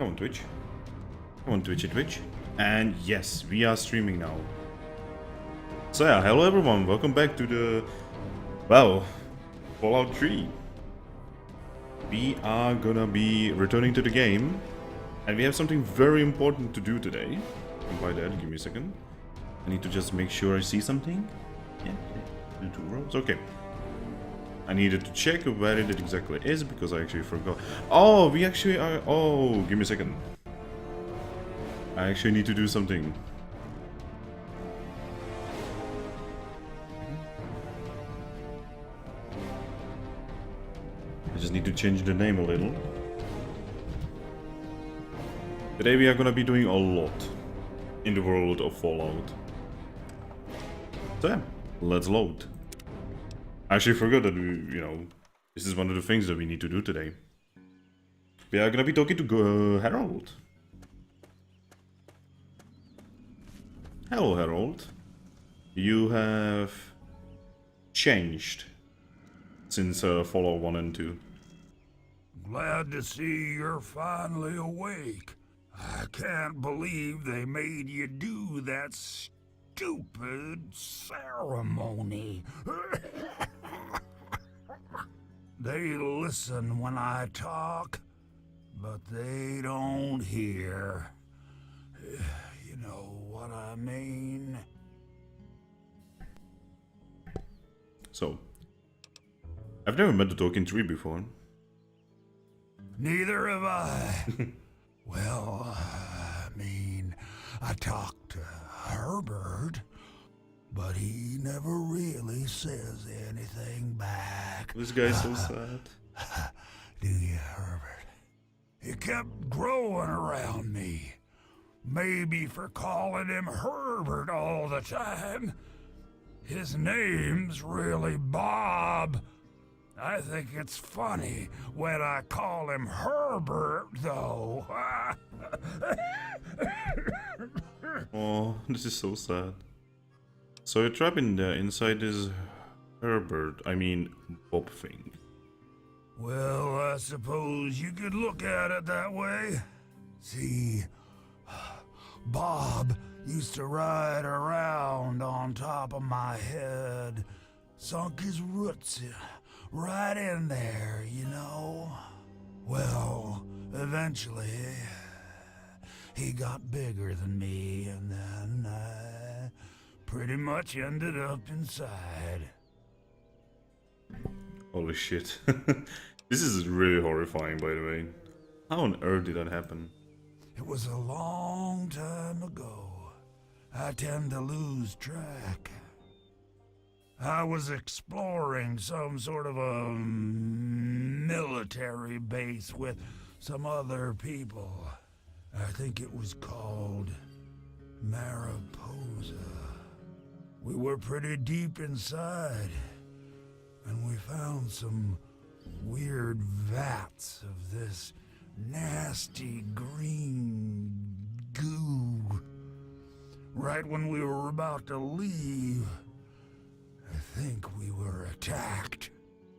Come on, Twitch. Come on, Twitchy Twitch. And yes, we are streaming now. So yeah, hello everyone, welcome back to the, well, Fallout 3. We are gonna be returning to the game, and we have something very important to do today. And by that, give me a second. I need to just make sure I see something. Yeah, the 2 rows, okay. I needed to check where it exactly is, because I actually forgot. Oh, we actually are, oh, give me a second. I actually need to do something. I just need to change the name a little. Today we are gonna be doing a lot in the world of Fallout. So yeah, let's load. I actually forgot that this is one of the things that we need to do today. We are gonna be talking to Harold. Hello, Harold. You have changed since Fallout 1 and 2. Glad to see you're finally awake. I can't believe they made you do that stupid ceremony. They listen when I talk, but they don't hear. You know what I mean? So, I've never met the Talking Tree before. Neither have I. Well, I talked to Herbert, but he never really says anything back. This guy's so sad. Do you, Herbert? He kept growing around me. Maybe for calling him Herbert all the time. His name's really Bob. I think it's funny when I call him Herbert, though. Oh, this is so sad. So you're trapped in there inside this Bob thing. Well, I suppose you could look at it that way. See, Bob used to ride around on top of my head, sunk his roots right in there, you know. Well, eventually, he got bigger than me, and then I pretty much ended up inside. Holy shit. This is really horrifying, by the way. How on earth did that happen? It was a long time ago. I tend to lose track. I was exploring some sort of a military base with some other people. I think it was called Mariposa. We were pretty deep inside, and we found some weird vats of this nasty green goo. Right when we were about to leave, I think we were attacked.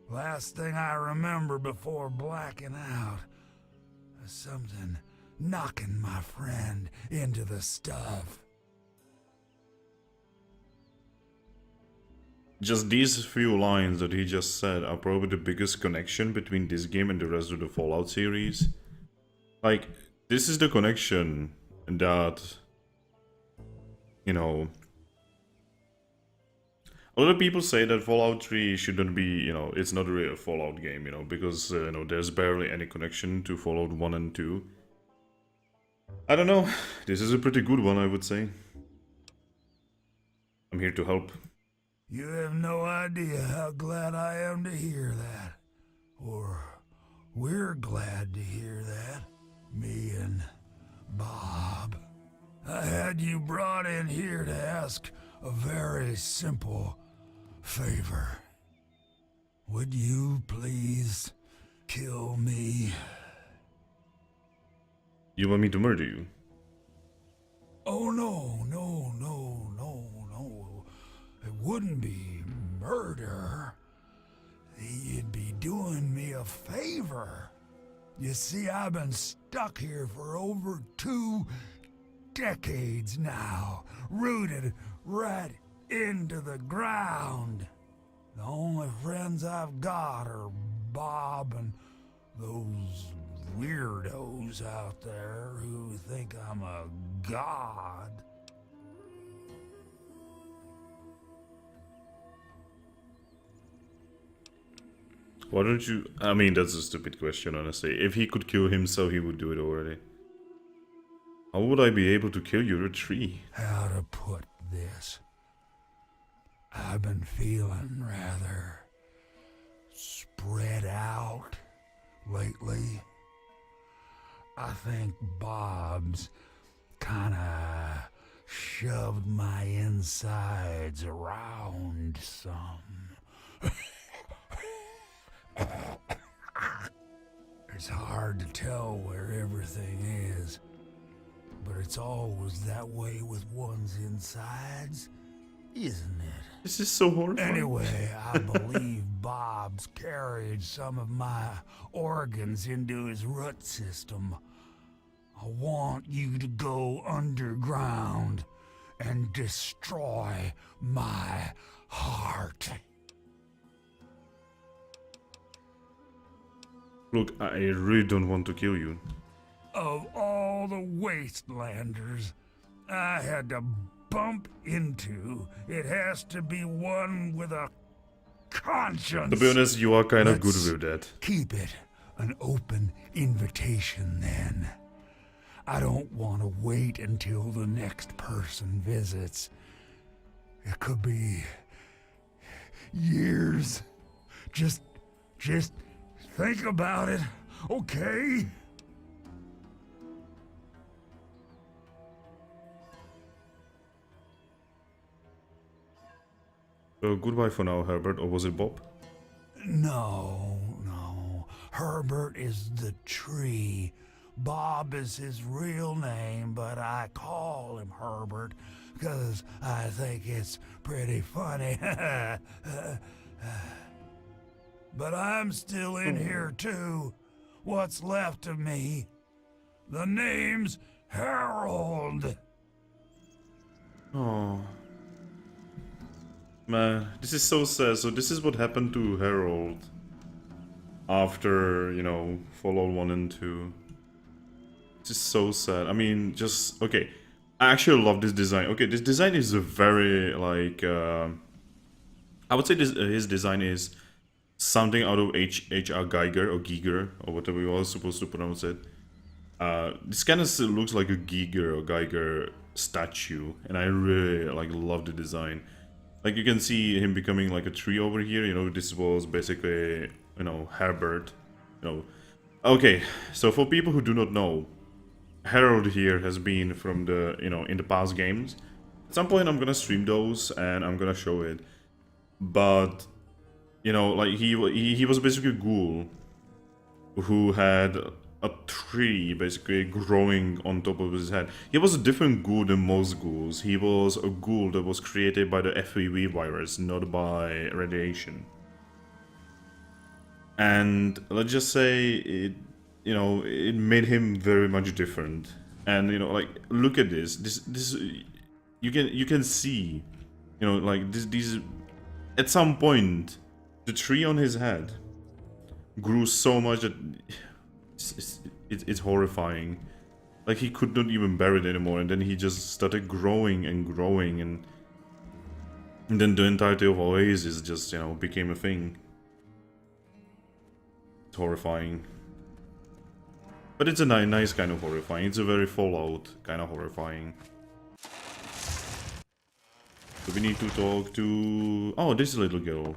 Last thing I remember before blacking out was something knocking my friend into the stuff. Just these few lines that he just said are probably the biggest connection between this game and the rest of the Fallout series. Like, this is the connection that, a lot of people say that Fallout 3 shouldn't be, it's not really a Fallout game, because, there's barely any connection to Fallout 1 and 2. I don't know, this is a pretty good one, I would say. I'm here to help. You have no idea how glad I am to hear that. Or, we're glad to hear that. Me and Bob. I had you brought in here to ask a very simple favor. Would you please kill me? You want me to murder you? Oh, no. It wouldn't be murder. You'd be doing me a favor. You see, I've been stuck here for over 2 decades now, rooted right into the ground. The only friends I've got are Bob and those weirdos out there who think I'm a god. Why don't you... I mean, that's a stupid question, honestly. If he could kill himself, he would do it already. How would I be able to kill you? You're a tree. How to put this? I've been feeling rather spread out lately. I think Bob's kinda shoved my insides around some. It's hard to tell where everything is, but it's always that way with one's insides, isn't it? This is so horrifying. Anyway, I believe Bob's carried some of my organs into his root system. I want you to go underground and destroy my heart. Look, I really don't want to kill you. Of all the wastelanders I had to bump into, it has to be one with a conscience. To be honest, you are kind of good Let's with that. keep it an open invitation then. I don't want to wait until the next person visits. It could be years. Just think about it, okay? Goodbye for now, Herbert, or was it Bob? No. Herbert is the tree. Bob is his real name, but I call him Herbert because I think it's pretty funny. But I'm still in here too. What's left of me? The name's Harold. Oh. Man, this is so sad. So this is what happened to Harold after, you know, Fallout 1 and 2. This is so sad. I mean, just... Okay, I actually love this design. Okay, this design is a very, like... I would say his design is something out of H.R. Geiger or Giger or whatever you are supposed to pronounce it. This kind of looks like a Giger or Geiger statue, and I really love the design. Like, you can see him becoming like a tree over here. You know, this was basically, you know, Herbert. You know, okay. So for people who do not know, Harold here has been from the, you know, in the past games. At some point, I'm gonna stream those and I'm gonna show it. But you know, like he was basically a ghoul who had a tree basically growing on top of his head. He was a different ghoul than most ghouls. He was a ghoul that was created by the FEV virus, not by radiation. And let's just say it, you know, it made him very much different. And you know, like, look at this. This you can see, you know, like these at some point the tree on his head grew so much that it's horrifying. Like, he could not even bear it anymore, and then he just started growing and growing, and then the entirety of Oasis just, you know, became a thing. It's horrifying. But it's a nice kind of horrifying. It's a very Fallout kind of horrifying. So we need to talk to... Oh, this little girl.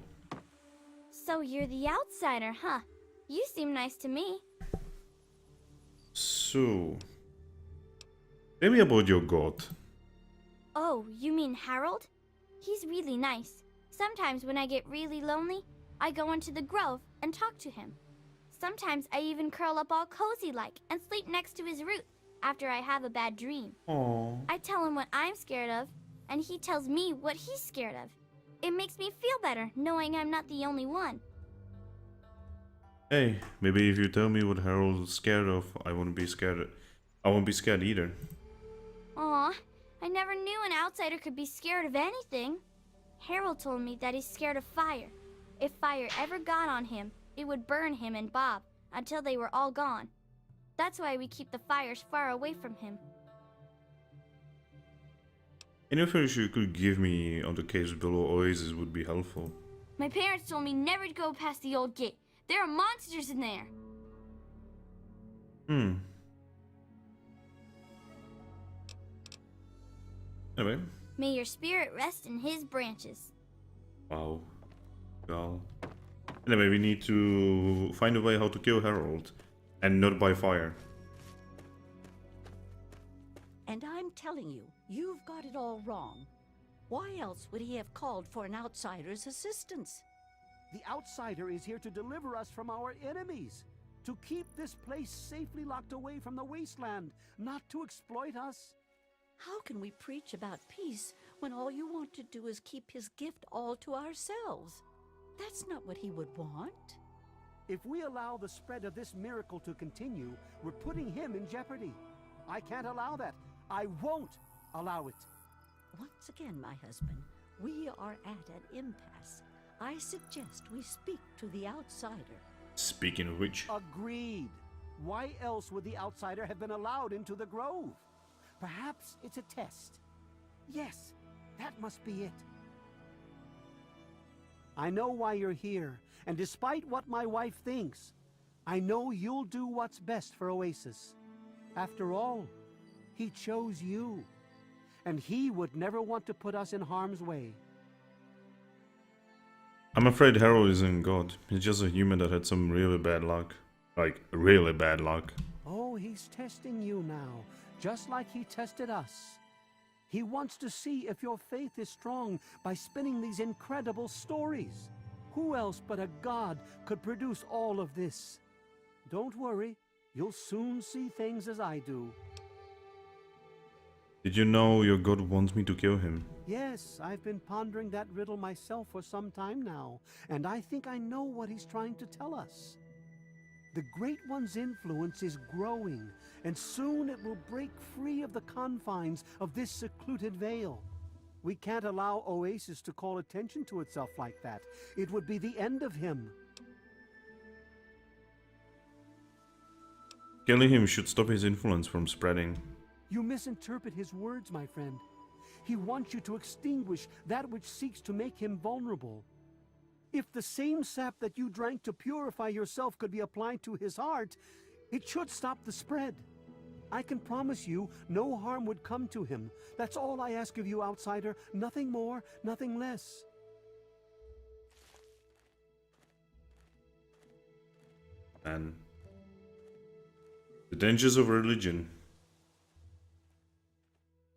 So you're the outsider, huh? You seem nice to me. So... Tell me about your god. Oh, you mean Harold? He's really nice. Sometimes when I get really lonely, I go into the grove and talk to him. Sometimes I even curl up all cozy-like and sleep next to his root after I have a bad dream. Aww. I tell him what I'm scared of, and he tells me what he's scared of. It makes me feel better knowing I'm not the only one. Hey, maybe if you tell me what Harold's scared of, I won't be scared. I won't be scared either. Aw, I never knew an outsider could be scared of anything. Harold told me that he's scared of fire. If fire ever got on him, it would burn him and Bob until they were all gone. That's why we keep the fires far away from him. Any information you could give me on the caves below Oasis would be helpful. My parents told me never to go past the old gate. There are monsters in there. Anyway. May your spirit rest in his branches. Wow. Well. Anyway, we need to find a way how to kill Harold. And not by fire. And I'm telling you, you've got it all wrong. Why else would he have called for an outsider's assistance? The outsider is here to deliver us from our enemies. To keep this place safely locked away from the wasteland, not to exploit us. How can we preach about peace when all you want to do is keep his gift all to ourselves? That's not what he would want. If we allow the spread of this miracle to continue, we're putting him in jeopardy. I can't allow that. I won't allow it. Once again, my husband, we are at an impasse. I suggest we speak to the outsider. Speaking of which. Agreed. Why else would the outsider have been allowed into the grove? Perhaps it's a test. Yes, that must be it. I know why you're here, and despite what my wife thinks, I know you'll do what's best for Oasis. After all, he chose you, and he would never want to put us in harm's way. I'm afraid Harold isn't God. He's just a human that had some really bad luck. Like, really bad luck. Oh, he's testing you now, just like he tested us. He wants to see if your faith is strong by spinning these incredible stories. Who else but a god could produce all of this? Don't worry, you'll soon see things as I do. Did you know your god wants me to kill him? Yes, I've been pondering that riddle myself for some time now, and I think I know what he's trying to tell us. The Great One's influence is growing, and soon it will break free of the confines of this secluded vale. We can't allow Oasis to call attention to itself like that. It would be the end of him. Killing him should stop his influence from spreading. You misinterpret his words, my friend. He wants you to extinguish that which seeks to make him vulnerable. If the same sap that you drank to purify yourself could be applied to his heart, it should stop the spread. I can promise you no harm would come to him. That's all I ask of you, outsider. Nothing more, nothing less. And the dangers of religion.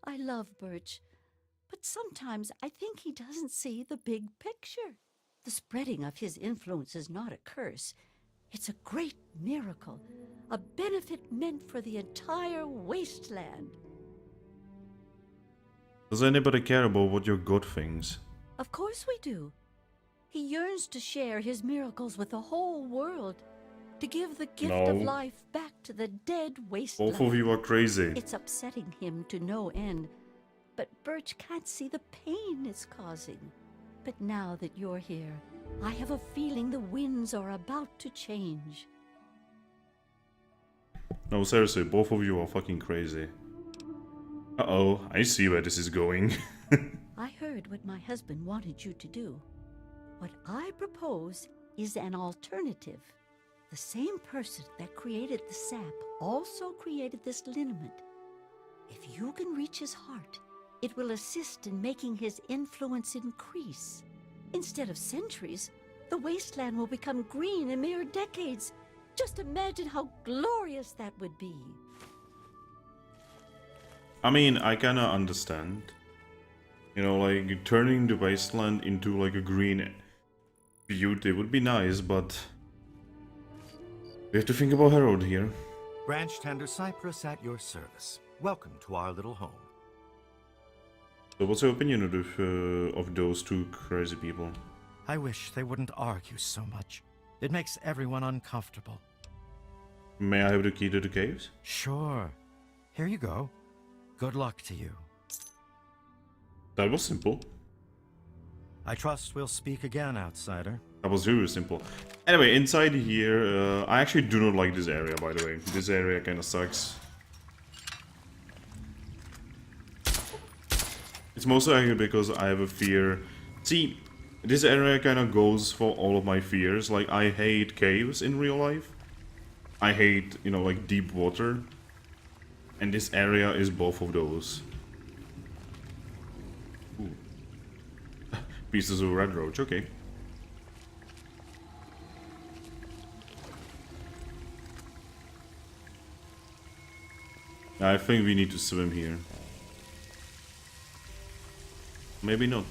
I love Birch, but sometimes I think he doesn't see the big picture. The spreading of his influence is not a curse. It's a great miracle, a benefit meant for the entire wasteland. Does anybody care about what your god thinks? Of course we do. He yearns to share his miracles with the whole world, to give the gift of No. life back to the dead wasteland. Both of you are crazy. It's upsetting him to no end, but Birch can't see the pain it's causing. But now that you're here, I have a feeling the winds are about to change. No, seriously, both of you are fucking crazy. Uh-oh, I see where this is going. I heard what my husband wanted you to do. What I propose is an alternative. The same person that created the sap also created this liniment. If you can reach his heart, it will assist in making his influence increase. Instead of centuries, the wasteland will become green in mere decades. Just imagine how glorious that would be. I mean, I kinda understand. You know, like, turning the wasteland into, like, a green beauty would be nice, but we have to think about Harold here. Branch Tender Cypress at your service. Welcome to our little home. So what's your opinion of those two crazy people? I wish they wouldn't argue so much. It makes everyone uncomfortable. May I have the key to the caves? Sure. Here you go. Good luck to you. That was simple. I trust we'll speak again, outsider. That was very simple. Anyway, inside here, I actually do not like this area, by the way. This area kind of sucks. It's mostly actually because I have a fear. See, this area kind of goes for all of my fears. Like, I hate caves in real life. I hate, you know, like deep water. And this area is both of those. Ooh. Pieces of red roach, okay. I think we need to swim here. Maybe not.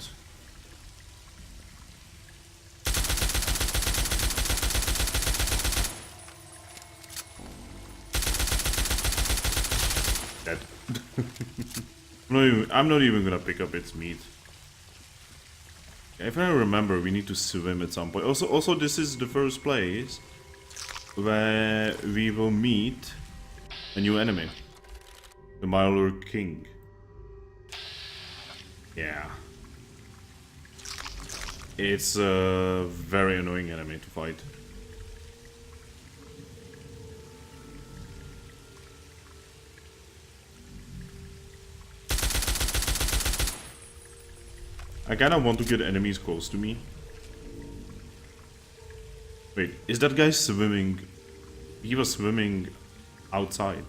Dead. I'm not even gonna pick up its meat. If I remember, we need to swim at some point. Also, this is the first place where we will meet a new enemy. The Miler King. Yeah. It's a very annoying enemy to fight. I kinda want to get enemies close to me. Wait, is that guy swimming? He was swimming outside.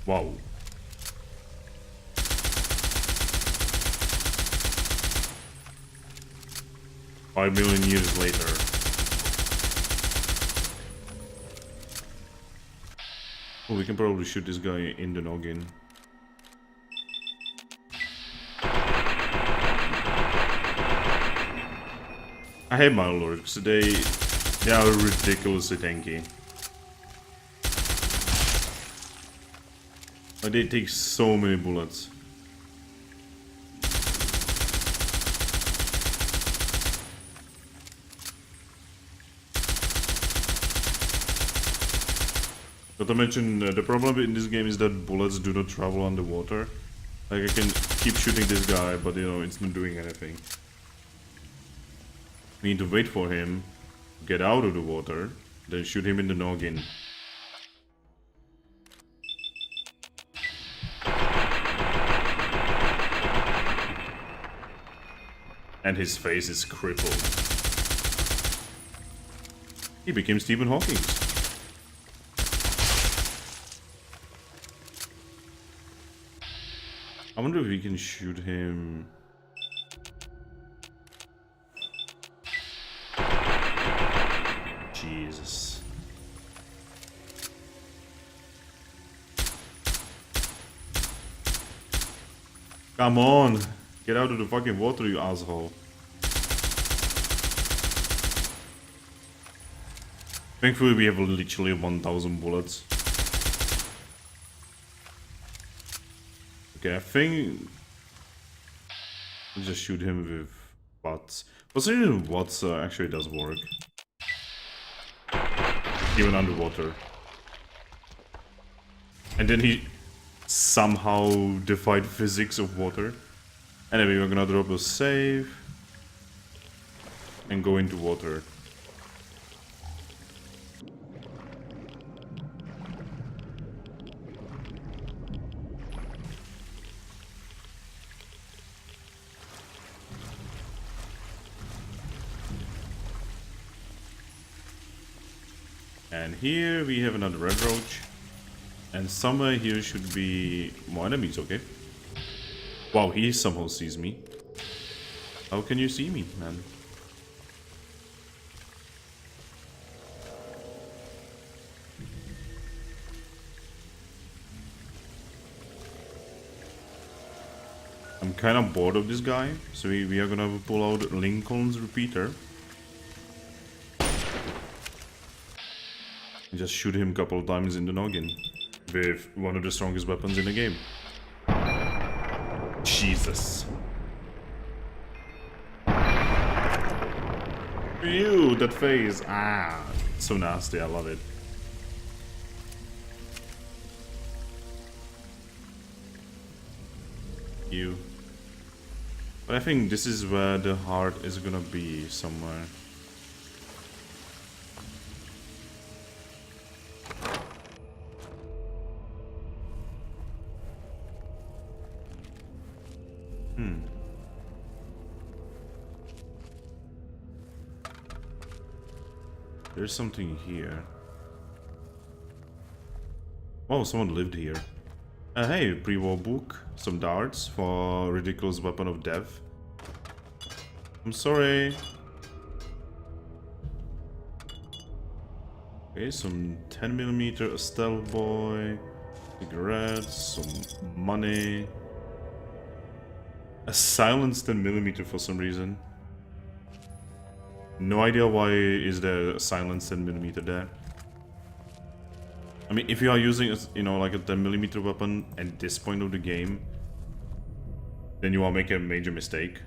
Wow. $5 million years later. Oh, we can probably shoot this guy in the noggin. I hate my lords. They are ridiculously tanky. Like, they take so many bullets. Not to mention, the problem in this game is that bullets do not travel underwater. Like, I can keep shooting this guy, but you know, it's not doing anything. We need to wait for him to get out of the water, then shoot him in the noggin. And his face is crippled. He became Stephen Hawking. I wonder if we can shoot him. Jesus. Come on! Get out of the fucking water, you asshole. Thankfully we have literally 1000 bullets. Okay, I think... Let's just shoot him with VoDs. Considering VoDs actually does work. Even underwater. And then he somehow defied physics of water. Anyway, we're gonna drop a save. And go into water. And here we have another red roach. And somewhere here should be more enemies, okay? Wow, he somehow sees me. How can you see me, man? I'm kind of bored of this guy, so we are gonna pull out Lincoln's repeater. And just shoot him a couple of times in the noggin with one of the strongest weapons in the game. Jesus. Ew, that face. Ah, so nasty. I love it. You. But I think this is where the heart is gonna be somewhere. There's something here. Oh, someone lived here. Hey, pre-war book. Some darts for ridiculous weapon of death. I'm sorry. Okay, some 10mm Estelle boy. Cigarettes, some money. A silenced 10mm for some reason. No idea why is there a silenced 10mm there. I mean, if you are using, you know, like a 10mm weapon at this point of the game, then you are making a major mistake.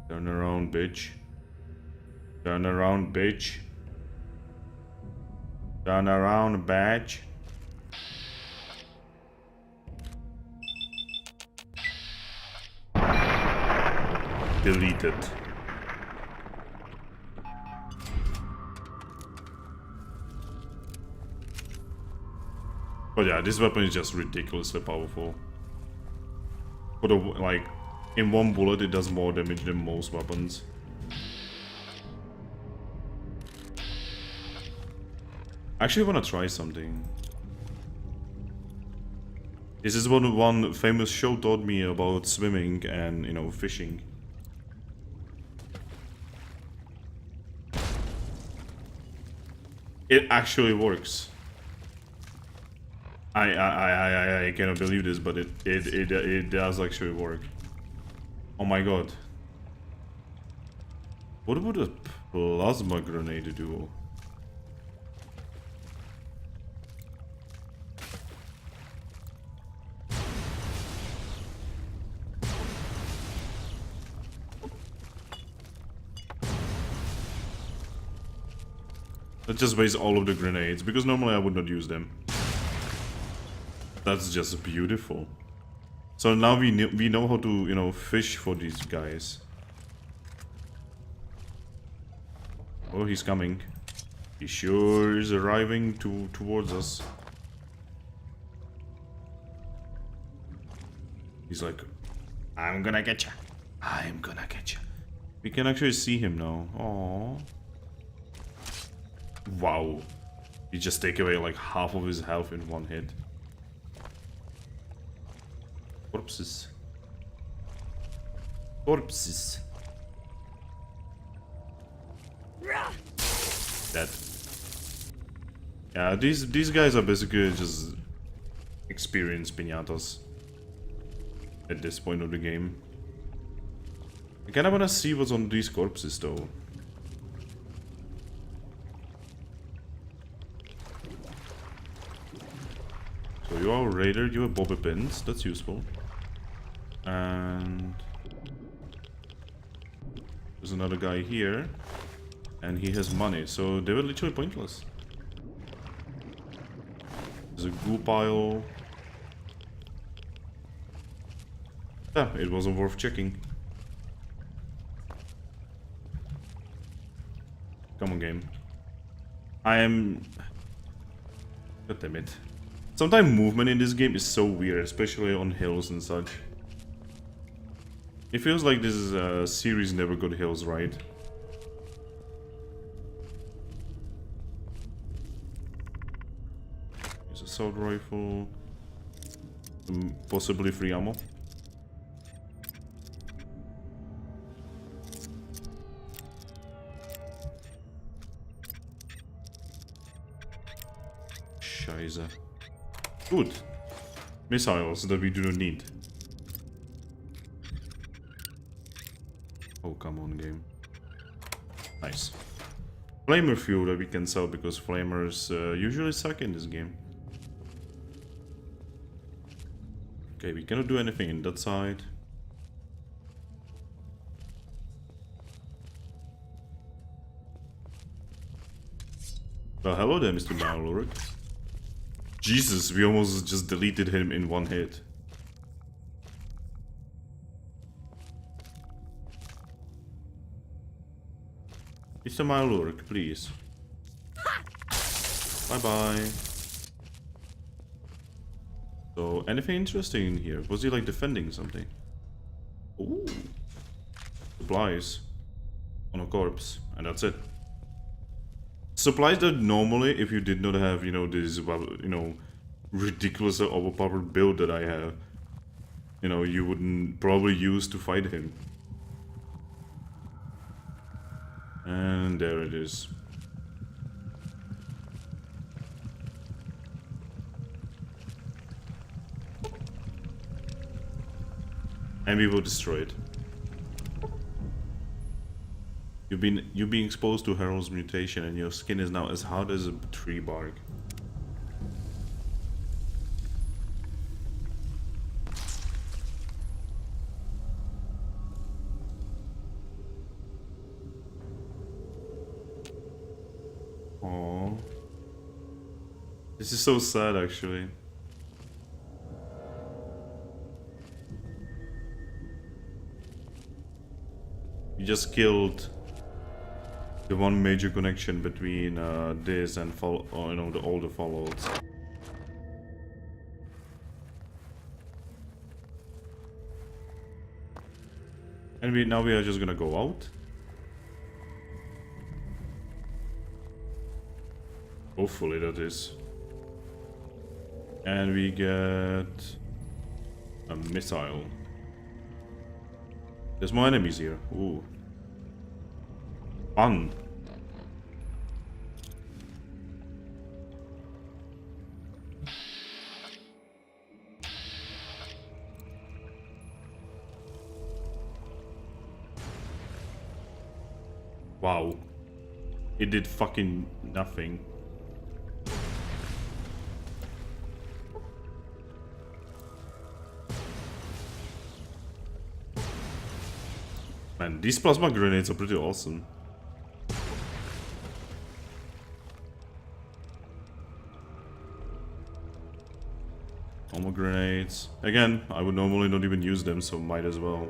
Turn around, bitch. Turn around, bitch. Turn around, bitch. Deleted. But yeah, this weapon is just ridiculously powerful. For the, like, in one bullet it does more damage than most weapons. I actually want to try something. This is what one famous show taught me about swimming and, you know, fishing. It actually works. I cannot believe this, but it does actually work. Oh my god. What would a plasma grenade do? That just wastes all of the grenades, because normally I would not use them. That's just beautiful. So now we know how to, you know, fish for these guys. Oh, he's coming. He sure is arriving towards us. He's like, I'm gonna get you. I'm gonna get you. We can actually see him now. Aww. Wow. He just take away like half of his health in one hit. Corpses. Corpses. Dead. Yeah, these guys are basically just experienced piñatas at this point of the game. I kinda wanna see what's on these corpses though. So you are a raider, you have bobby pins, that's useful. And there's another guy here, and he has money, so they were literally pointless. There's a goo pile. Yeah, it wasn't worth checking. Come on, game. I am... God damn it. Sometimes movement in this game is so weird, especially on hills and such. It feels like this series never got hills right. There's assault rifle. Possibly free ammo. Scheiße. Good. Missiles that we do not need. Oh, come on, game. Nice. Flamer fuel that we can sell because flamers usually suck in this game. Okay, we cannot do anything in that side. Well, hello there, Mr. Maloric. Jesus, we almost just deleted him in one hit. Mr. Maloric, please. Bye-bye. So, anything interesting in here? Was he like defending something? Ooh. Supplies. On a corpse. And that's it. Supplies that normally, if you did not have, you know, this, you know, ridiculous overpowered build that I have, you know, you wouldn't probably use to fight him. And there it is. And we will destroy it. You've been exposed to Harold's mutation, and your skin is now as hard as a tree bark. Aww. This is so sad, actually. You just killed the one major connection between this and you know, all the follow-ups. And now we are just gonna go out. Hopefully that is. And we get a missile. There's more enemies here. Ooh. Fun. Wow. It did fucking nothing. Man, these plasma grenades are pretty awesome. Armor grenades. Again, I would normally not even use them, so might as well.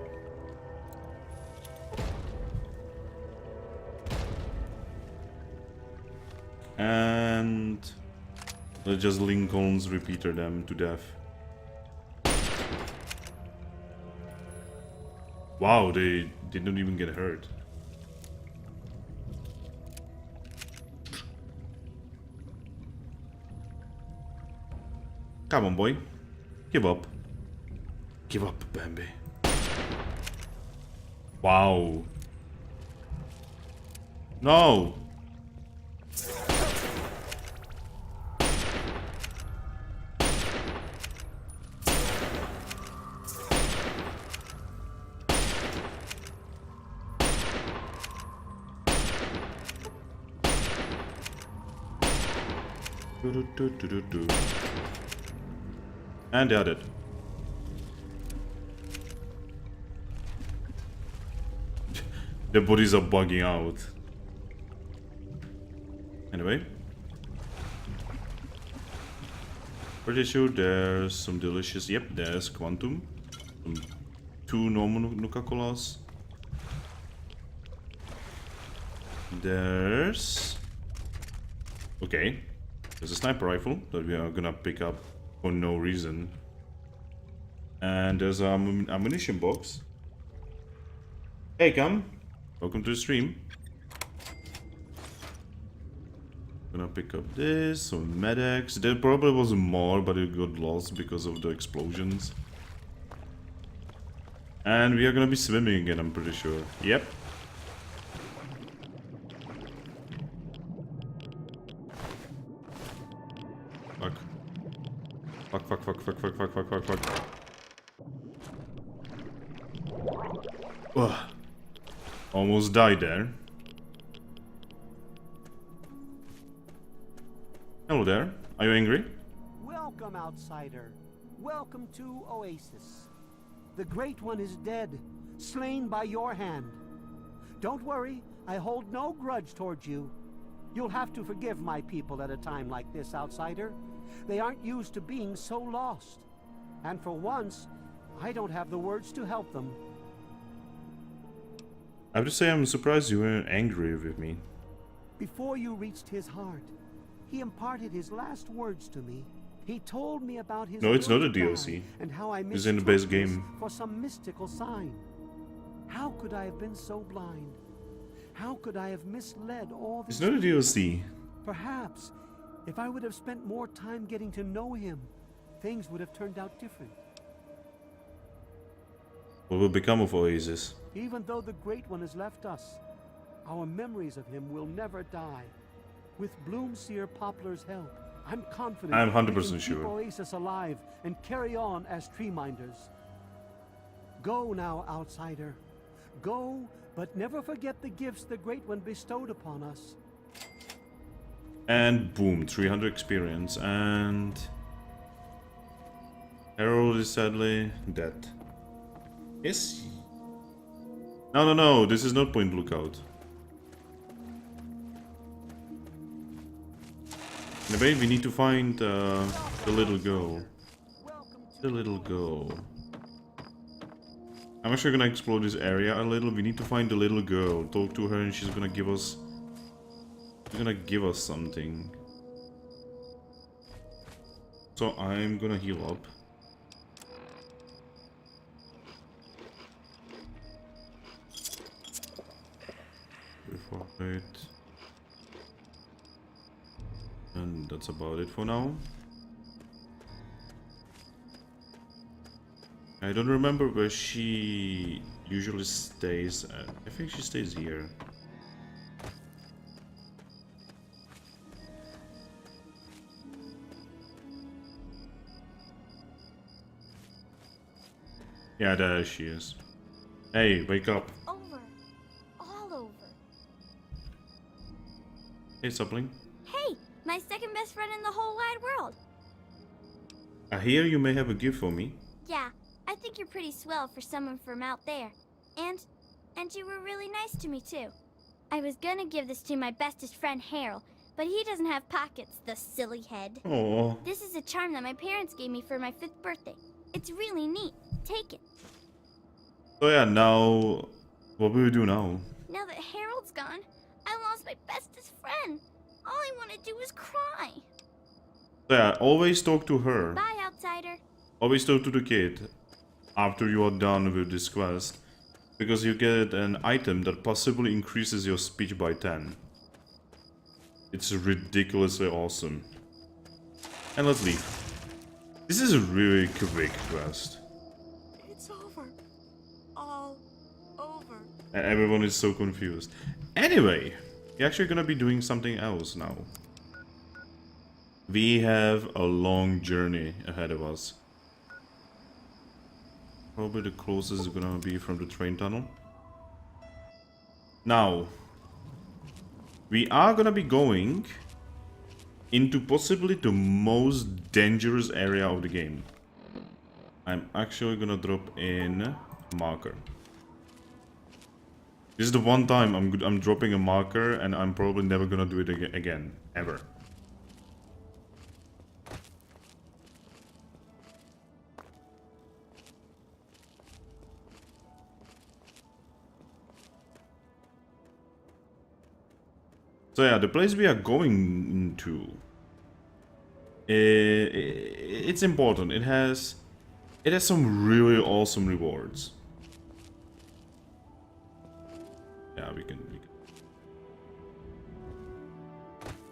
And let's just Lincoln's repeater them to death. Wow, they didn't even get hurt. Come on, boy. Give up. Give up, Bambi. Wow. No. And they are dead. Their bodies are bugging out. Anyway. Pretty sure there's some delicious... Yep, there's Quantum. Some 2 normal Nuka-Colas. There's... Okay. There's a sniper rifle that we are gonna pick up for no reason. And there's an ammunition box. Hey, come. Welcome to the stream. Gonna pick up this, some medics. There probably was more, but it got lost because of the explosions. And we are gonna be swimming again, I'm pretty sure. Yep. Fuck. Fuck, fuck, fuck, fuck, fuck, fuck, fuck, fuck, fuck. Ugh. Almost died there. Hello there. Are you angry? Welcome, outsider. Welcome to Oasis. The Great One is dead, slain by your hand. Don't worry, I hold no grudge towards you. You'll have to forgive my people at a time like this, outsider. They aren't used to being so lost. And for once, I don't have the words to help them. I have to say I'm surprised you weren't angry with me. Before you reached his heart, he imparted his last words to me. He told me about his No, it's not a will to die DLC. and how I It's in the base mistook this game. for some mystical sign. How could I have been so blind? How could I have misled all this? It's not a people? DLC. Perhaps, if I would have spent more time getting to know him, things would have turned out different. What will become of Oasis? Even though the Great One has left us, our memories of him will never die. With Bloomseer Poplar's help, I'm confident I'm we can 100% keep sure. Oasis alive and carry on as tree minders. Go now, outsider. Go, but never forget the gifts the Great One bestowed upon us. And boom, 300 experience. And Harold is sadly dead. Yes. No. This is not Point Lookout. Anyway, we need to find the little girl. The little girl. I'm actually gonna explore this area a little. We need to find the little girl, talk to her, and she's gonna give us. She's gonna give us something. So I'm gonna heal up. Before it. And that's about it for now. I don't remember where she usually stays. I think she stays here. Yeah, there she is. Hey, wake up. Over. All over. Hey, Sapling. Hey, my second best friend in the whole wide world. I hear you may have a gift for me. Yeah, I think you're pretty swell for someone from out there. And you were really nice to me too. I was gonna give this to my bestest friend Harold, but he doesn't have pockets, the silly head. Oh. This is a charm that my parents gave me for my 5th birthday. It's really neat. Take it. So yeah, now what will we do now? Now that Harold's gone, I lost my bestest friend. All I want to do is cry. So yeah, always talk to her. Bye, outsider. Always talk to the kid after you are done with this quest, because you get an item that possibly increases your speech by 10. It's ridiculously awesome. And let's leave. This is a really quick quest. It's over. All over. And everyone is so confused. Anyway, we're actually gonna be doing something else now. We have a long journey ahead of us. Probably the closest is gonna be from the train tunnel. Now, we are gonna be going into possibly the most dangerous area of the game. I'm actually gonna drop in a marker. This is the one time I'm dropping a marker, and I'm probably never gonna do it again, ever. So yeah, the place we are going to, it's important. It has some really awesome rewards. Yeah, we can.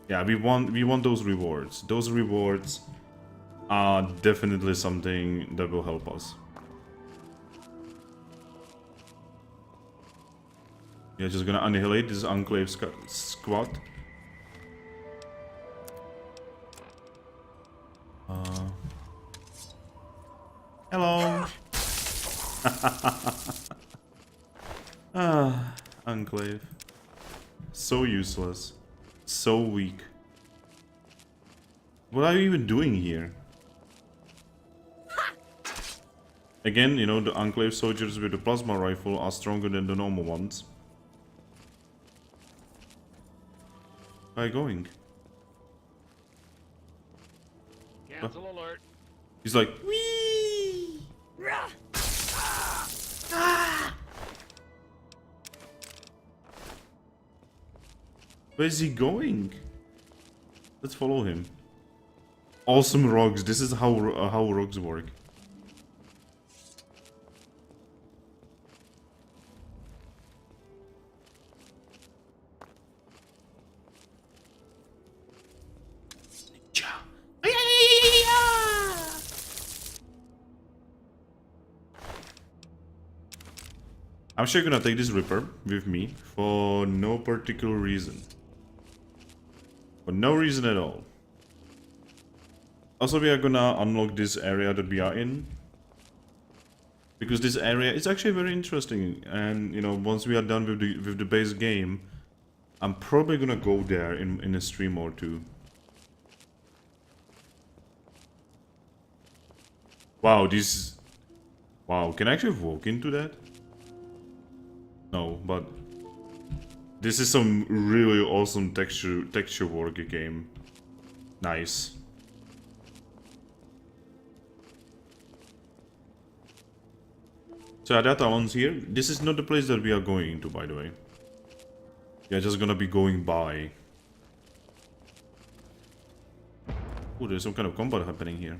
Yeah, we want those rewards. Those rewards are definitely something that will help us. Yeah, just gonna annihilate this Enclave squad. Hello. Enclave. So useless. So weak. What are you even doing here? Again, you know, the Enclave soldiers with the plasma rifle are stronger than the normal ones. Where are you going? Cancel alert. He's like, wee! Where's he going? Let's follow him. Awesome rogues. This is how rogues work. I'm sure gonna take this Ripper with me for no particular reason. For no reason at all. Also, we are gonna unlock this area that we are in. Because this area is actually very interesting. And, you know, once we are done with the base game, I'm probably gonna go there in a stream or two. Wow, this... Wow, can I actually walk into that? No, but... This is some really awesome texture work game. Nice. So that one's here. This is not the place that we are going to, by the way. We are just gonna be going by. Oh, there's some kind of combat happening here.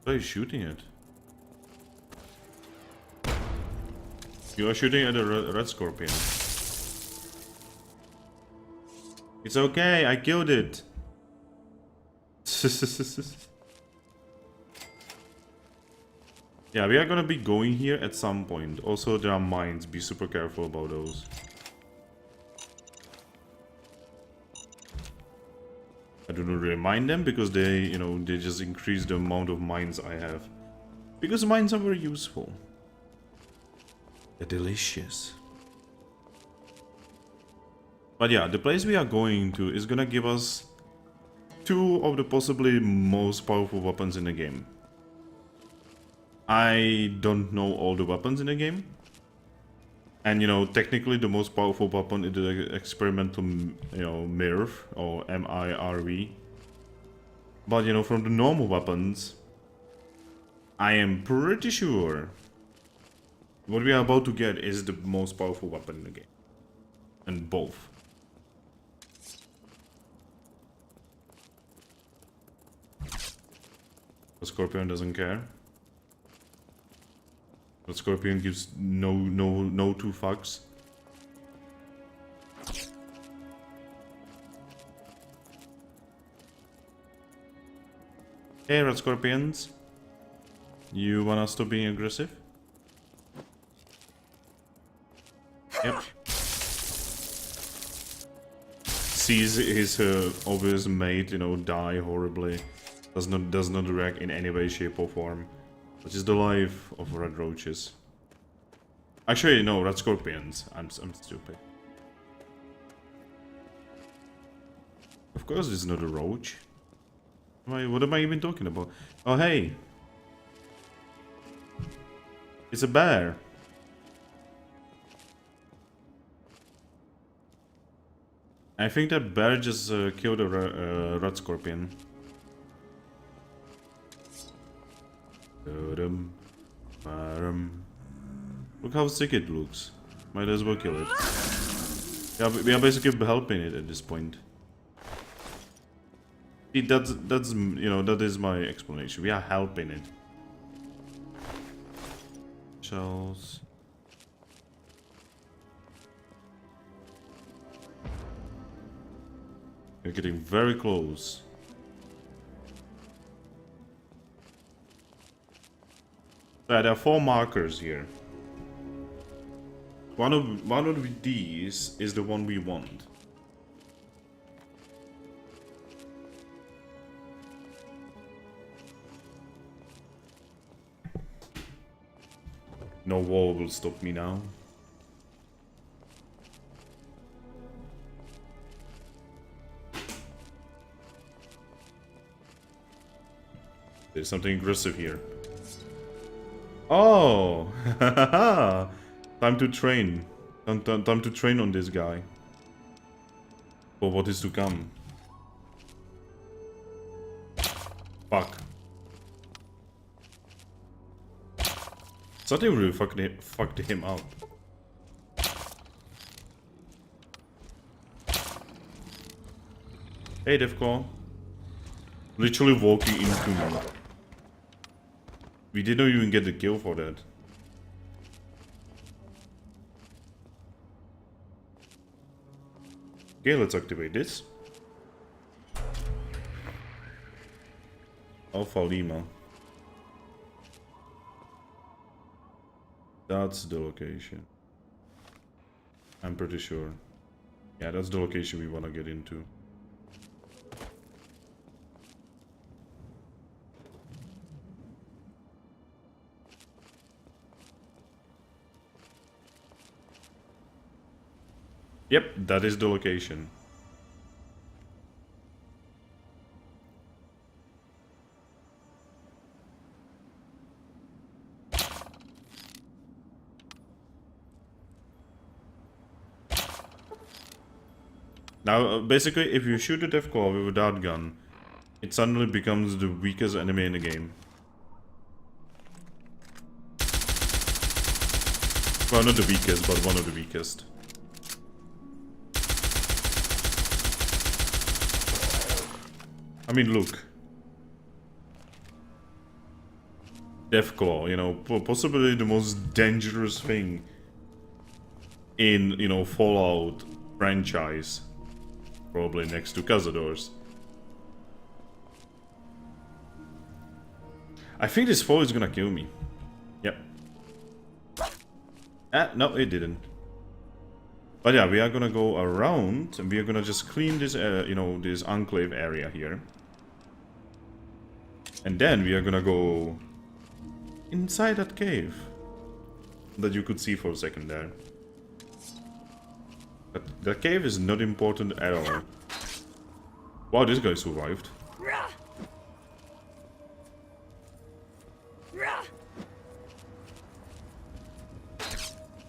What are you shooting at? You are shooting at a red scorpion. It's okay, I killed it. Yeah, we are gonna be going here at some point. Also, there are mines. Be super careful about those. I do not really mind them because they, you know, they just increase the amount of mines I have. Because mines are very useful. They're delicious. But yeah, the place we are going to is gonna give us two of the possibly most powerful weapons in the game. I don't know all the weapons in the game. And, you know, technically the most powerful weapon is the experimental, you know, MIRV or MIRV. But, you know, from the normal weapons, I am pretty sure what we are about to get is the most powerful weapon in the game. And both. The Scorpion doesn't care. The Scorpion gives no two fucks. Hey, Red Scorpions. You want us to be aggressive? Yep. Sees his obvious mate, you know, die horribly. Does not react in any way, shape, or form. Which is the life of red roaches. Actually, no, red scorpions. I'm stupid. Of course, it's not a roach. What am I even talking about? Oh, hey, it's a bear. I think that bear just killed a red scorpion. Look how sick it looks. Might as well kill it. Yeah, we are basically helping it at this point. See, that's you know, that is my explanation. We are helping it. Shells. We're getting very close. There are 4 markers here. One of these is the one we want. No wall will stop me now. There's something aggressive here. Oh! Time to train. Time to train on this guy. For what is to come. Fuck. Something really fucked him up. Hey, Deathclaw. Literally walking into me. We didn't even get the kill for that. Okay, let's activate this. Alpha Lima. That's the location. I'm pretty sure. Yeah, that's the location we want to get into. Yep, that is the location. Now, basically, if you shoot a Deathclaw with a dart gun, it suddenly becomes the weakest enemy in the game. Well, not the weakest, but one of the weakest. I mean, look. Deathclaw, you know, possibly the most dangerous thing in, you know, Fallout franchise. Probably next to Cazadors. I think this fall is gonna kill me. Yep. Ah, no, it didn't. But yeah, we are gonna go around and we are gonna just clean this, you know, this enclave area here. And then we are gonna go inside that cave that you could see for a second there. But the cave is not important at all. Wow, this guy survived.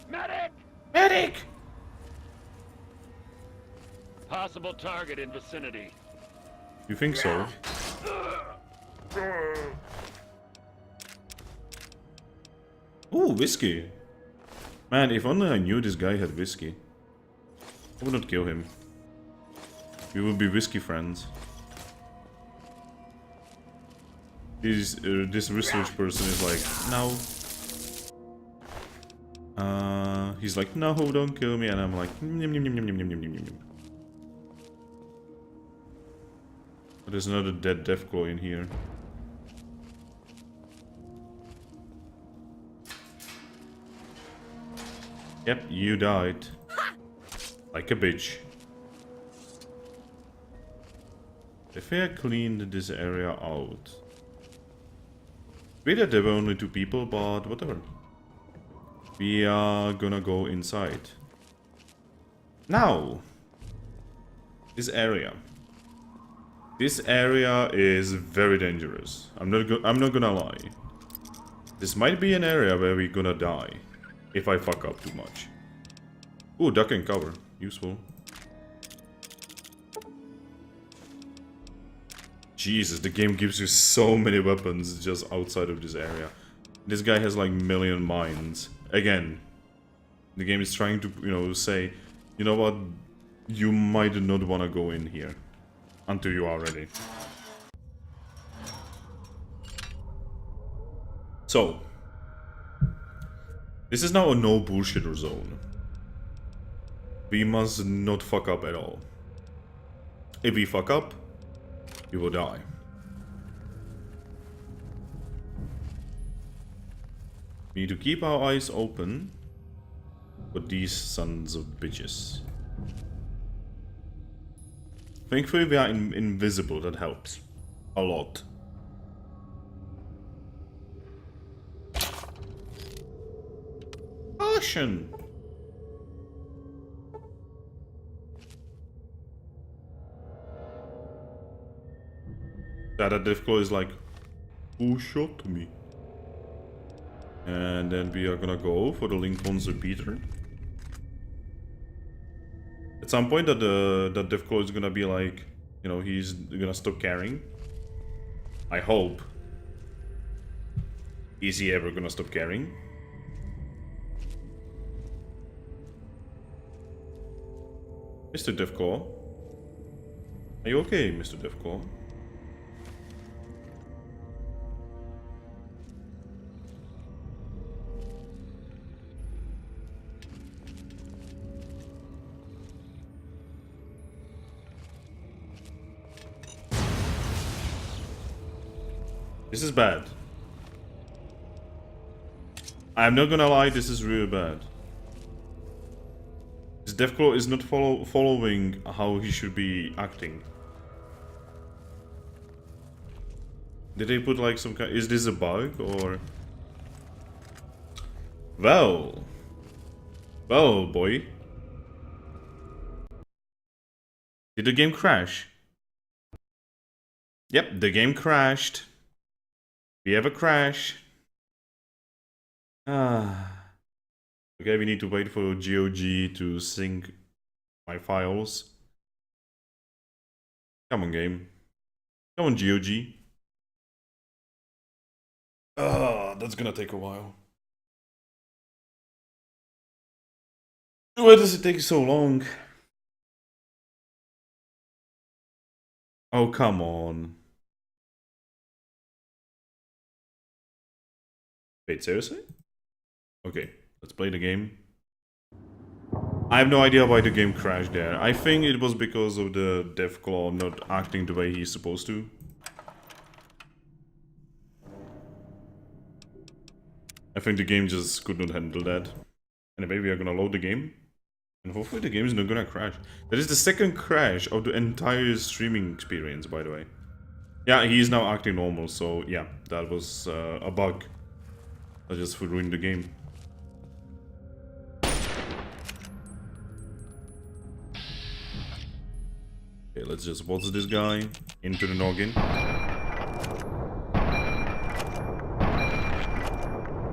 Medic! Medic! Possible target in vicinity. You think so? Ooh, whiskey. Man, if only I knew this guy had whiskey. I would not kill him. We would be whiskey friends. This research person is like, no. He's like, no, don't kill me, and I'm like, nyam, nyam, nyam, nyam, nyam, nyam, nyam, nyam. But there's another dead Deathclaw in here. Yep, you died. Like a bitch. If I cleaned this area out. Weird that there were only 2 people, but whatever. We are gonna go inside. Now! This area. This area is very dangerous. I'm not gonna lie. This might be an area where we're gonna die. If I fuck up too much. Ooh, duck and cover. Useful. Jesus, the game gives you so many weapons just outside of this area. This guy has like million mines. Again, the game is trying to, you know, say, you know what, you might not want to go in here until you are ready. So, this is now a no bullshitter zone. We must not fuck up at all. If we fuck up, we will die. We need to keep our eyes open for these sons of bitches. Thankfully we are invisible, that helps. A lot. Caution! That Deathclaw is like, Who shot me? And then we are gonna go for the Lincoln's repeater. At some point that the Deathclaw is gonna be like, you know, he's gonna stop caring. I hope. Is he ever gonna stop caring? Mr. Deathclaw? Are you okay, Mr. Deathclaw? This is bad. I'm not gonna lie, this is really bad. This Deathclaw is not following how he should be acting. Did they put like some kind... Is this a bug or... Well, boy. Did the game crash? Yep, the game crashed. We have a crash. Okay, we need to wait for GOG to sync my files. Come on, game. Come on, GOG. That's gonna take a while. Why does it take so long? Oh, come on. Wait, seriously? Okay, let's play the game. I have no idea why the game crashed there. I think it was because of the Deathclaw not acting the way he's supposed to. I think the game just could not handle that. Anyway, we are gonna load the game. And hopefully the game is not gonna crash. That is the second crash of the entire streaming experience, by the way. Yeah, he is now acting normal, so yeah, that was a bug. I just ruined the game. Okay, let's just waltz this guy into the noggin.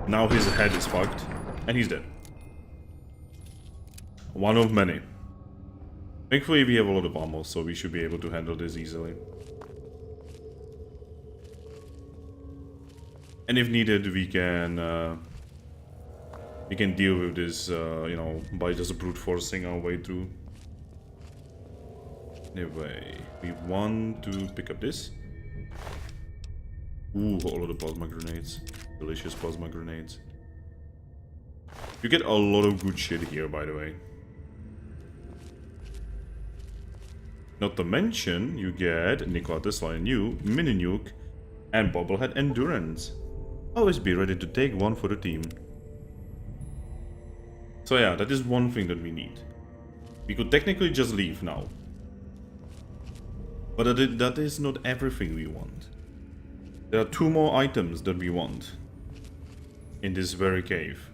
Now his head is fucked, and he's dead. One of many. Thankfully we have a lot of ammo, so we should be able to handle this easily. And if needed, we can deal with this, you know, by just brute forcing our way through. Anyway, we want to pick up this. Ooh, all of the plasma grenades. Delicious plasma grenades. You get a lot of good shit here, by the way. Not to mention, you get Nikola Tesla and you, Mini Nuke, and Bobblehead Endurance. Always be ready to take one for the team. So yeah, that is one thing that we need. We could technically just leave now. But that is not everything we want. There are 2 more items that we want in this very cave.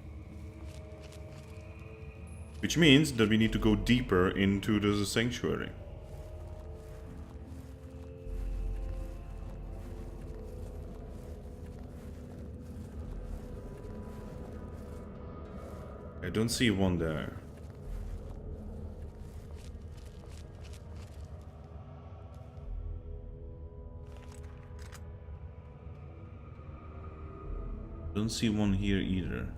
Which means that we need to go deeper into the sanctuary. I don't see one there. Don't see one here either.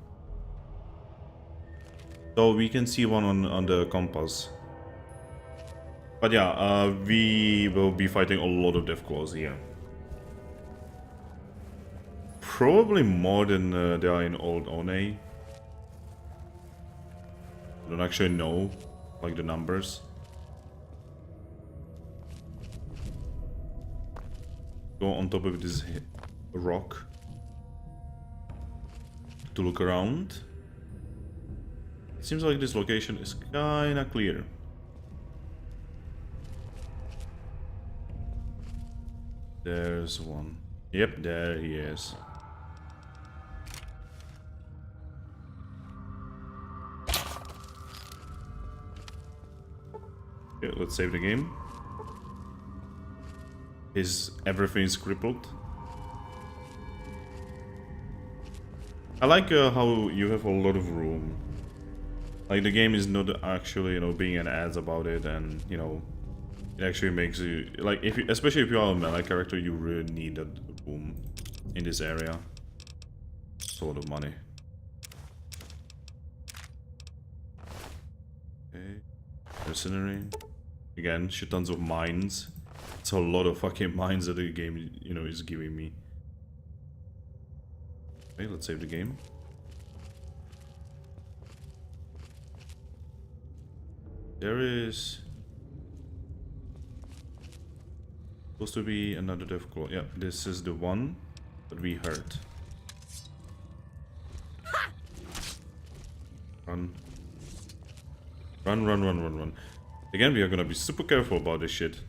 So we can see one on the compass. But yeah, we will be fighting a lot of Deathclaws here. Probably more than there are in Old One. I don't actually know, like, the numbers. Go on top of this rock to look around. It seems like this location is kinda clear. There's one. Yep, there he is. Okay, let's save the game. Everything is crippled. I like how you have a lot of room. Like the game is not actually, you know, being an ads about it, and you know, it actually makes you like if you, especially if you are a melee character, you really need that room in this area. It's a lot of money. Okay, mercenary. Again, shit tons of mines. It's a lot of fucking mines that the game, you know, is giving me. Okay, let's save the game. There is supposed to be another Deathclaw. Yeah, this is the one that we heard. Run. Run, run, run, run, run. Again, we are gonna be super careful about this shit.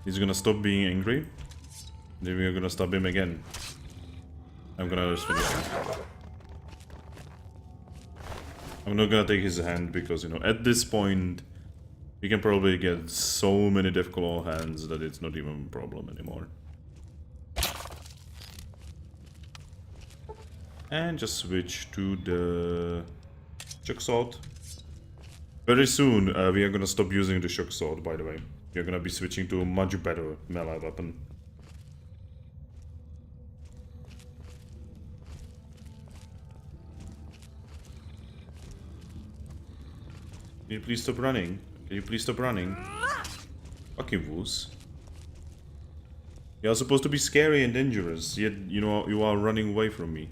He's gonna stop being angry. Then we are gonna stab him again. I'm gonna just finish him. I'm not gonna take his hand because, you know, at this point, we can probably get so many Deathclaw hands that it's not even a problem anymore. And just switch to the shock sword. Very soon, we are gonna stop using the shock sword, by the way. We are gonna be switching to a much better melee weapon. Can you please stop running? Can you please stop running? Fucking woos. You are supposed to be scary and dangerous, yet you know you are running away from me.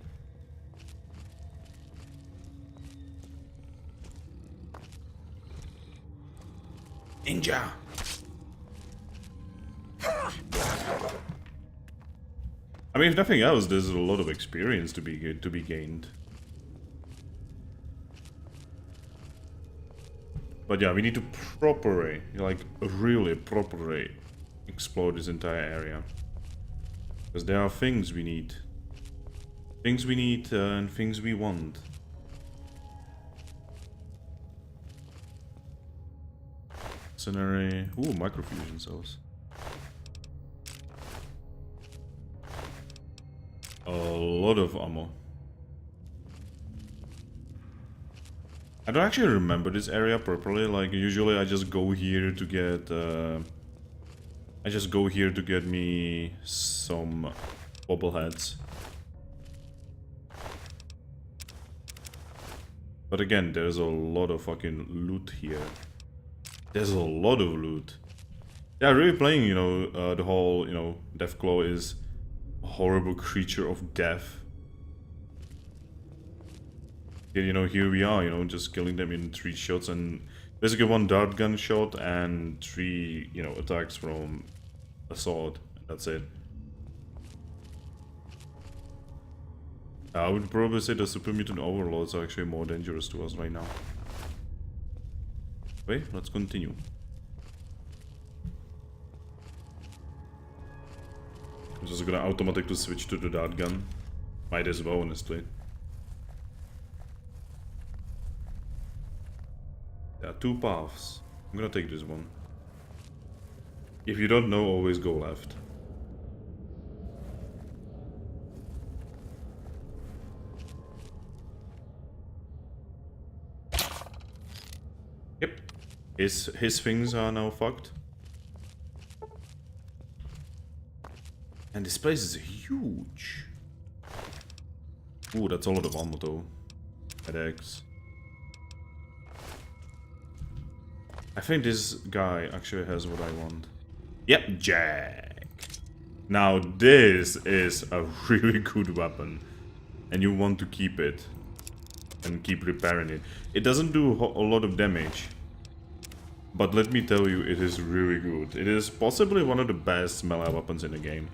Ninja! I mean, if nothing else, there's a lot of experience to be gained. But yeah, we need to properly, like really properly explore this entire area. Because there are things we need. Things we need and things we want. Scenery. Ooh, microfusion cells. A lot of ammo. I don't actually remember this area properly. Like usually, I just go here to get. I just go here to get me some bobbleheads. But again, there's a lot of fucking loot here. There's a lot of loot. Yeah, really playing. You know, the whole Deathclaw is a horrible creature of death. Yeah, you know, here we are, you know, just killing them in 3 shots and basically 1 dart gun shot and 3, you know, attacks from a sword. That's it. I would probably say the super mutant overlords are actually more dangerous to us right now. Wait, let's continue. I'm just gonna automatically switch to the dart gun. Might as well, honestly. There are 2 paths. I'm gonna take this one. If you don't know, always go left. Yep. His things are now fucked. And this place is huge. Ooh, that's a lot of ammo though. Headaches. I think this guy actually has what I want. Yep, Jack. Now this is a really good weapon. And you want to keep it. And keep repairing it. It doesn't do a lot of damage. But let me tell you, it is really good. It is possibly one of the best melee weapons in the game.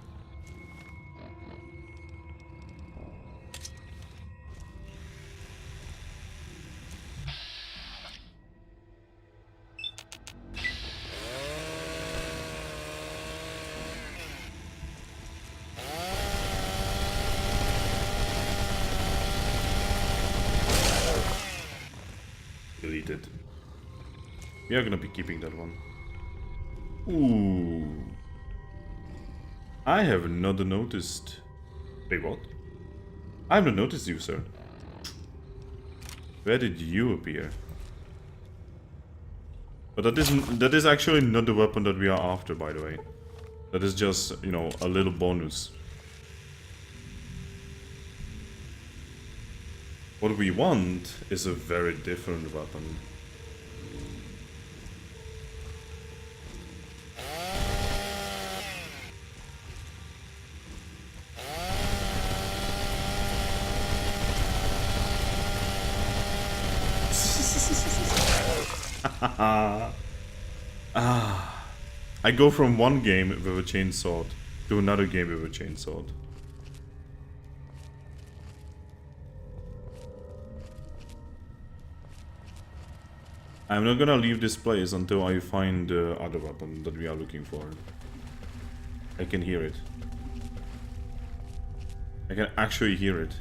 Deleted. We are gonna be keeping that one. Ooh. I have not noticed. Wait, what? I have not noticed you, sir. Where did you appear? But that is actually not the weapon that we are after, by the way. That is just, you know, a little bonus. What we want is a very different weapon. I go from one game with a chainsaw to another game with a chainsaw. I'm not gonna leave this place until I find the other weapon that we are looking for. I can hear it. I can actually hear it.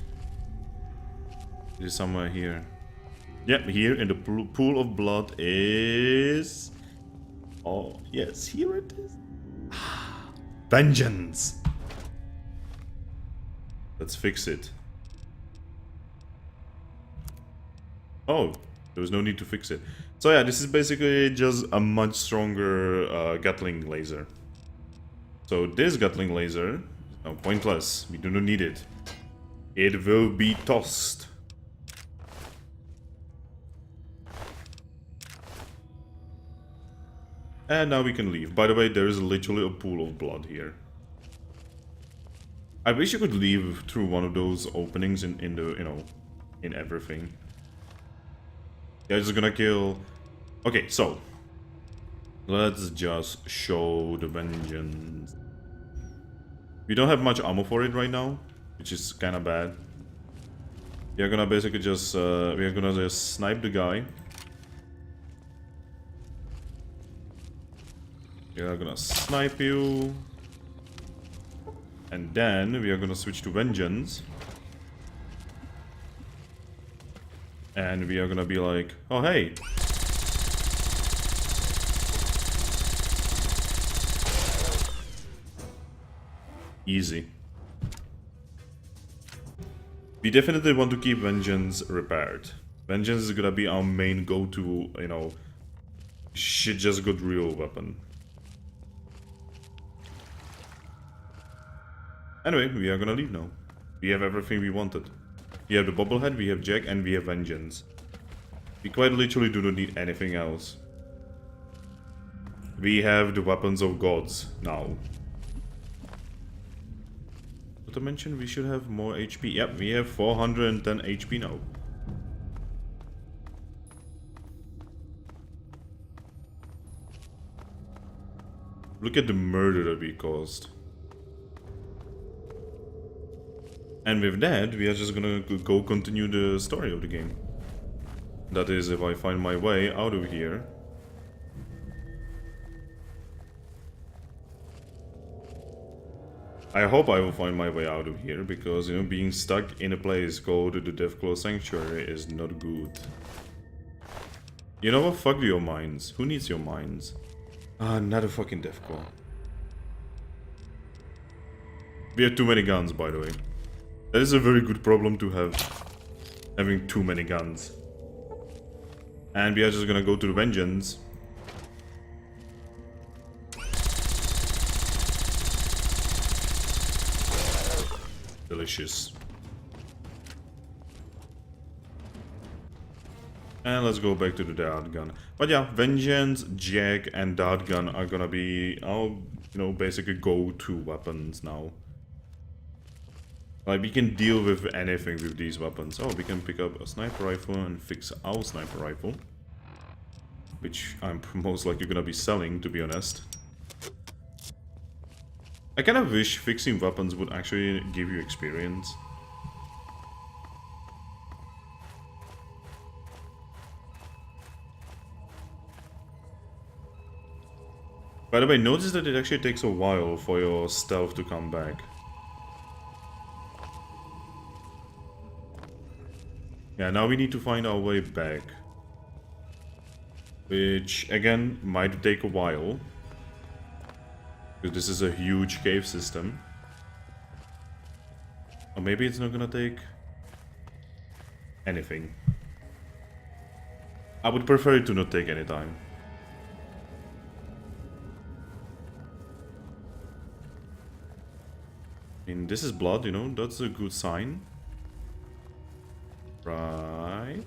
It is somewhere here. Yep, here in the pool of blood is... Oh, yes, here it is. Vengeance! Let's fix it. Oh, there was no need to fix it. So yeah, this is basically just a much stronger Gatling laser. So this Gatling laser is now pointless. We do not need it. It will be tossed. And now we can leave. By the way, there is literally a pool of blood here. I wish you could leave through one of those openings in the, you know, in everything. They're just gonna kill... Okay, so... Let's just show the vengeance. We don't have much ammo for it right now, which is kinda bad. We are gonna basically just... we are gonna just snipe the guy. We are gonna snipe you. And then we are gonna switch to vengeance. And we are gonna be like, oh hey. Easy. We definitely want to keep vengeance repaired. Vengeance is gonna be our main go-to, you know, shit just got real weapon. Anyway, we are gonna leave now. We have everything we wanted. We have the bobblehead, we have Jack, and we have vengeance. We quite literally do not need anything else. We have the weapons of gods now. Not to mention, we should have more HP. Yep, we have 410 HP now. Look at the murder that we caused. And with that, we are just gonna go continue the story of the game. That is, if I find my way out of here. I hope I will find my way out of here, because, you know, being stuck in a place called the Deathclaws Sanctuary is not good. You know what? Fuck your mines. Who needs your mines? Ah, another fucking Deathclaw. We have too many guns, by the way. That is a very good problem to have. Having too many guns. And we are just gonna go to the vengeance. Delicious. And let's go back to the dart gun. But yeah, vengeance, Jack, and dart gun are gonna be our, you know, basically go-to weapons now. Like, we can deal with anything with these weapons. Oh, we can pick up a sniper rifle and fix our sniper rifle. Which I'm most likely gonna be selling, to be honest. I kind of wish fixing weapons would actually give you experience. By the way, notice that it actually takes a while for your stealth to come back. Yeah, now we need to find our way back. Which, again, might take a while. Because this is a huge cave system. Or maybe it's not gonna take anything. I would prefer it to not take any time. I mean, this is blood, you know, that's a good sign. Right.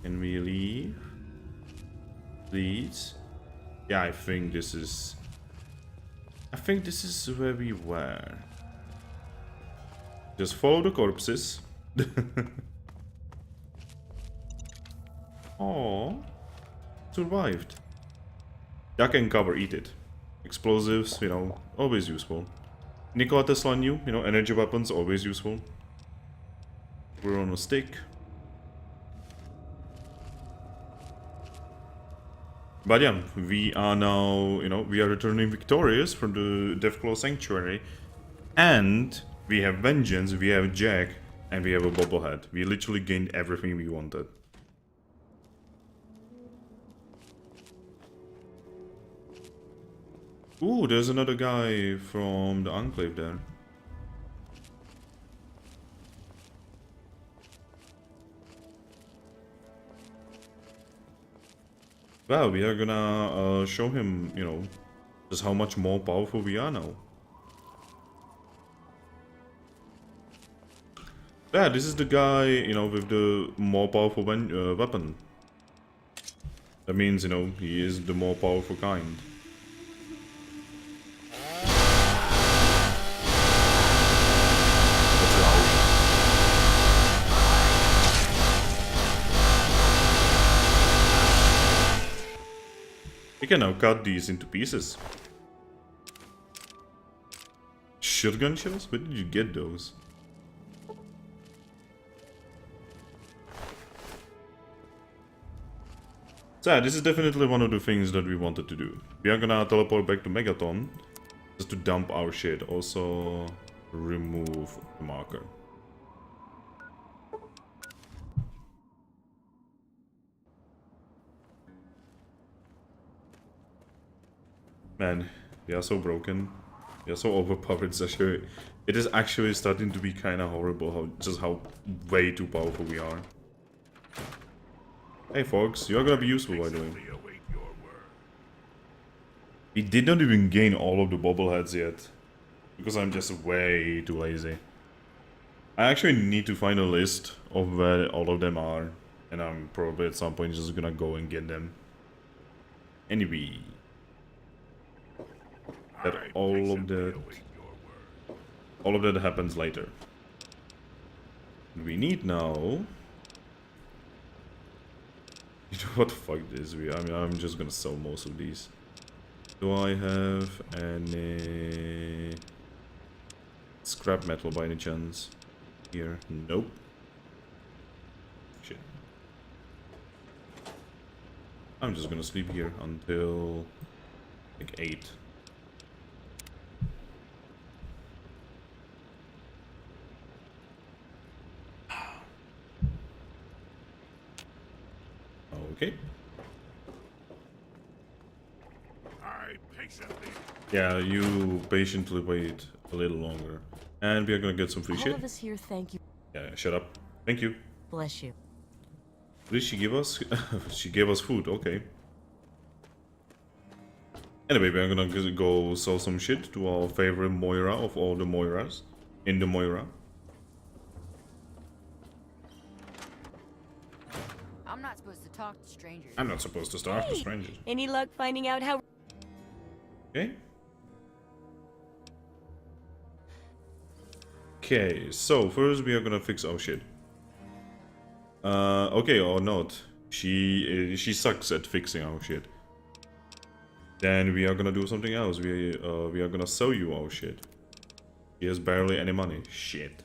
Can we leave? Please? Yeah, I think this is where we were. Just follow the corpses. Oh, survived. Duck and cover, eat it. Explosives, you know, always useful. Nikola Tesla knew, you know, energy weapons, always useful. We're on a stick. But yeah, we are now, you know, we are returning victorious from the Deathclaw Sanctuary. And we have Vengeance, we have Jack, and we have a bobblehead. We literally gained everything we wanted. Ooh, there's another guy from the Enclave there. Well, we are gonna show him, you know, just how much more powerful we are now. Yeah, this is the guy, you know, with the more powerful weapon. That means, you know, he is the more powerful kind. We can now cut these into pieces. Shotgun shells? Where did you get those? So yeah, this is definitely one of the things that we wanted to do. We are gonna teleport back to Megaton just to dump our shit. Also remove the marker. Man, they are so broken. They are so overpowered. It is actually starting to be kind of horrible how way too powerful we are. Hey folks, you are gonna be useful by the way. We did not even gain all of the bobbleheads yet. Because I'm just way too lazy. I actually need to find a list of where all of them are. And I'm probably at some point just gonna go and get them. Anyway. That all of that happens later. We need now. You know what the fuck this? I'm just gonna sell most of these. Do I have any scrap metal by any chance? Here? Nope. Shit. I'm just gonna sleep here until like 8. Okay. Yeah, you patiently wait a little longer. And we are gonna get some free shit. All of us here thank you. Yeah, shut up. Thank you. Bless you. What did she give us? She gave us food, okay. Anyway, we're gonna go sell some shit to our favorite Moira of all the Moiras. In the Moira. I'm not supposed to talk to strangers. I'm not supposed to talk to strangers. Any luck finding out how... Okay. Okay, so first we are gonna fix our shit. Okay, or not. She sucks at fixing our shit. Then we are gonna do something else. We are gonna sell you our shit. He has barely any money. Shit.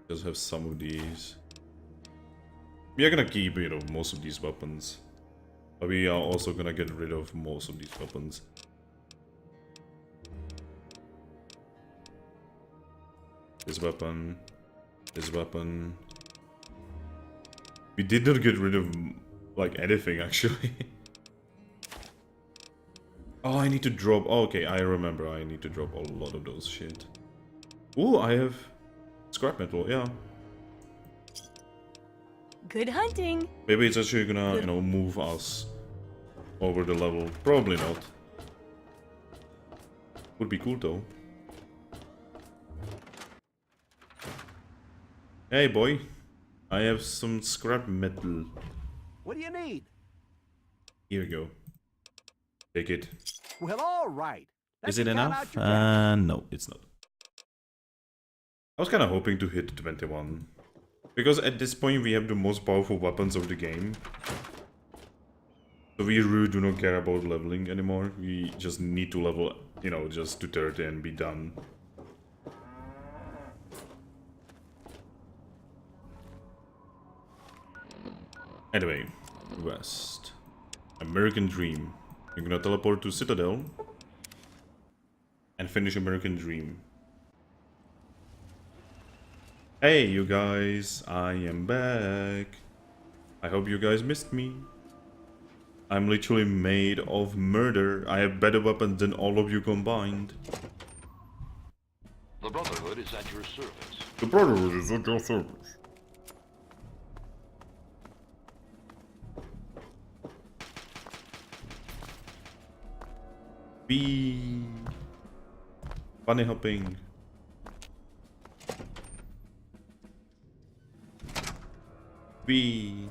Just have some of these. We are gonna keep, you know, most of these weapons. But we are also gonna get rid of most of these weapons. This weapon. This weapon. We did not get rid of, like, anything, actually. Oh, I need to drop. Oh, okay, I remember. I need to drop a lot of those shit. Ooh, I have scrap metal. Yeah. Good hunting. Maybe it's actually gonna, you know, move us over the level. Probably not. Would be cool though. Hey boy, I have some scrap metal. What do you need? Here we go. Take it. Well, all right. Is it enough? No, it's not. I was kind of hoping to hit 21. Because at this point we have the most powerful weapons of the game. So we really do not care about leveling anymore. We just need to level, you know, just to 30 and be done. Anyway, West. American Dream. You're gonna teleport to Citadel. And finish American Dream. Hey you guys, I am back. I hope you guys missed me. I'm literally made of murder. I have better weapons than all of you combined. The Brotherhood is at your service. The Brotherhood is at your service. B. Bunny hopping. B.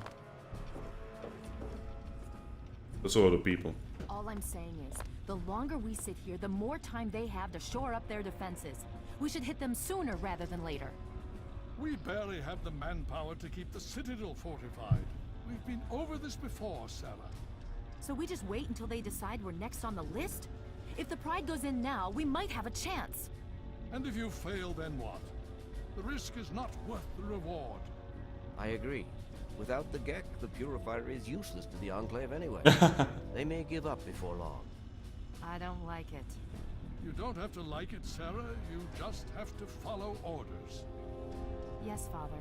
That's all the people. All I'm saying is, the longer we sit here, the more time they have to shore up their defenses. We should hit them sooner rather than later. We barely have the manpower to keep the Citadel fortified. We've been over this before, Sarah. So we just wait until they decide we're next on the list? If the Pride goes in now, we might have a chance. And if you fail, then what? The risk is not worth the reward. I agree. Without the Gek, the Purifier is useless to the Enclave anyway. They may give up before long. I don't like it. You don't have to like it, Sarah. You just have to follow orders. Yes, Father.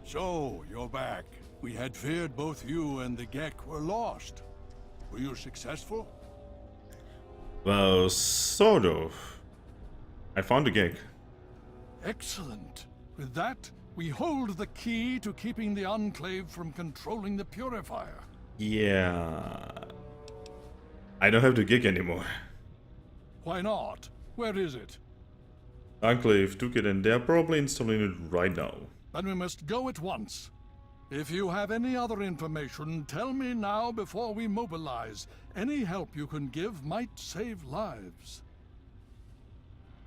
So, you're back. We had feared both you and the Gek were lost. Were you successful? Well, sort of. I found the gig. Excellent. With that, we hold the key to keeping the Enclave from controlling the Purifier. Yeah. I don't have the gig anymore. Why not? Where is it? Enclave took it and they're probably installing it right now. Then we must go at once. If you have any other information, tell me now before we mobilize. Any help you can give might save lives.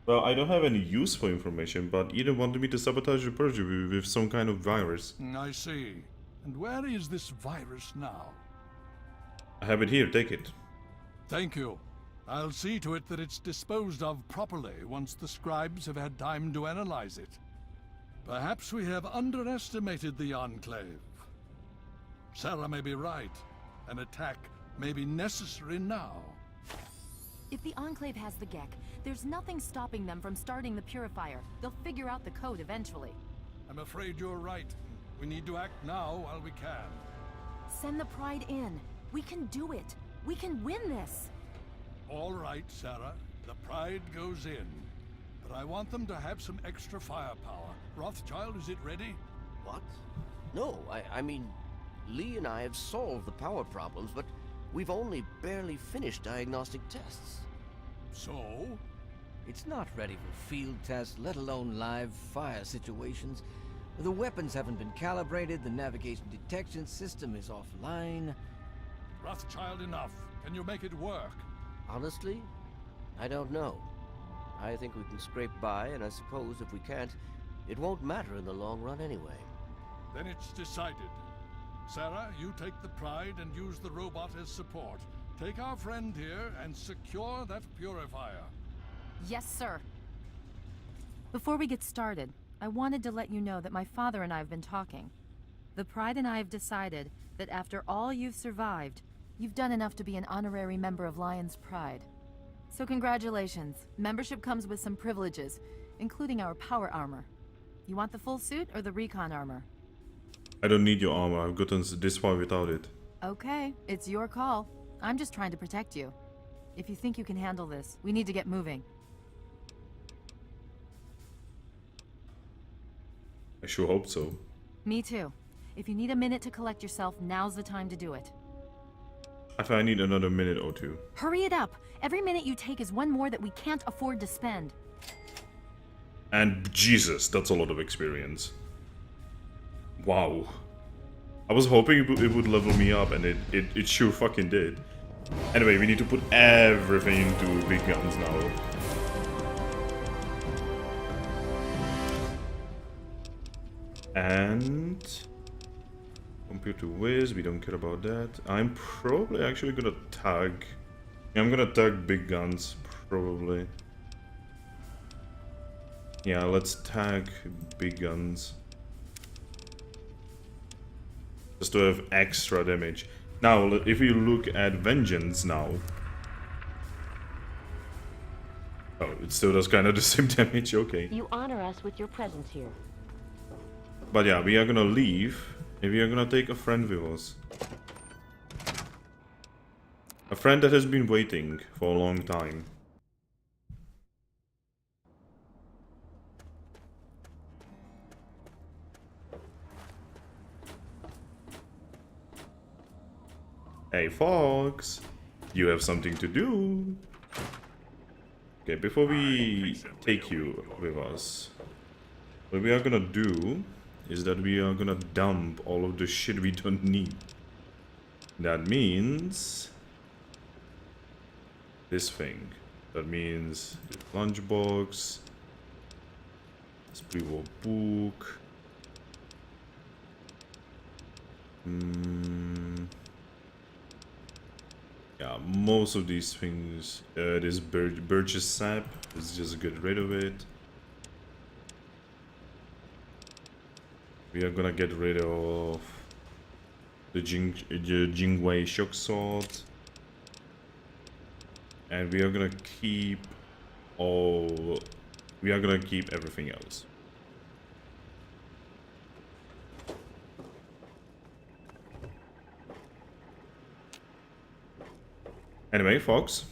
Well, I don't have any useful information, but Eden wanted me to sabotage the perjury with some kind of virus. I see. And where is this virus now? I have it here, take it. Thank you. I'll see to it that it's disposed of properly once the scribes have had time to analyze it. Perhaps we have underestimated the Enclave. Sarah may be right. An attack may be necessary now. If the Enclave has the Gek, there's nothing stopping them from starting the Purifier. They'll figure out the code eventually. I'm afraid you're right. We need to act now while we can. Send the Pride in. We can do it. We can win this. All right, Sarah. The Pride goes in. But I want them to have some extra firepower. Rothschild, is it ready? What? No, I mean, Lee and I have solved the power problems, but we've only barely finished diagnostic tests. So? It's not ready for field tests, let alone live fire situations. The weapons haven't been calibrated, the navigation detection system is offline. Rothschild, enough. Can you make it work? Honestly, I don't know. I think we can scrape by, and I suppose if we can't, it won't matter in the long run anyway. Then it's decided. Sarah, you take the Pride and use the robot as support. Take our friend here and secure that Purifier. Yes, sir. Before we get started, I wanted to let you know that my father and I have been talking. The Pride and I have decided that after all you've survived, you've done enough to be an honorary member of Lion's Pride. So congratulations. Membership comes with some privileges, including our power armor. You want the full suit or the recon armor? I don't need your armor, I've gotten this far without it. Okay, it's your call. I'm just trying to protect you. If you think you can handle this, we need to get moving. I sure hope so. Me too. If you need a minute to collect yourself, now's the time to do it. I think I need another minute or two. Hurry it up! Every minute you take is one more that we can't afford to spend. And Jesus, that's a lot of experience. Wow. I was hoping it would level me up, and it sure fucking did. Anyway, we need to put everything into big guns now. And computer whiz, we don't care about that. I'm probably actually gonna tag. Yeah, I'm gonna tag big guns, probably. Yeah, let's tag big guns. Just to have extra damage. Now, if you look at Vengeance now. Oh, it still does kind of the same damage, okay. You honor us with your presence here. But yeah, we are gonna leave, and we are gonna take a friend with us. A friend that has been waiting for a long time. Hey Fox, you have something to do. Okay, before we take you with us, what we are gonna do is that we are gonna dump all of the shit we don't need. That means this thing. That means the lunchbox, this pre-war book. Yeah, most of these things. This Birch's sap, let's just get rid of it. We are gonna get rid of the Jingwei shock sword, and we are gonna keep all. We are gonna keep everything else. Anyway, Fox.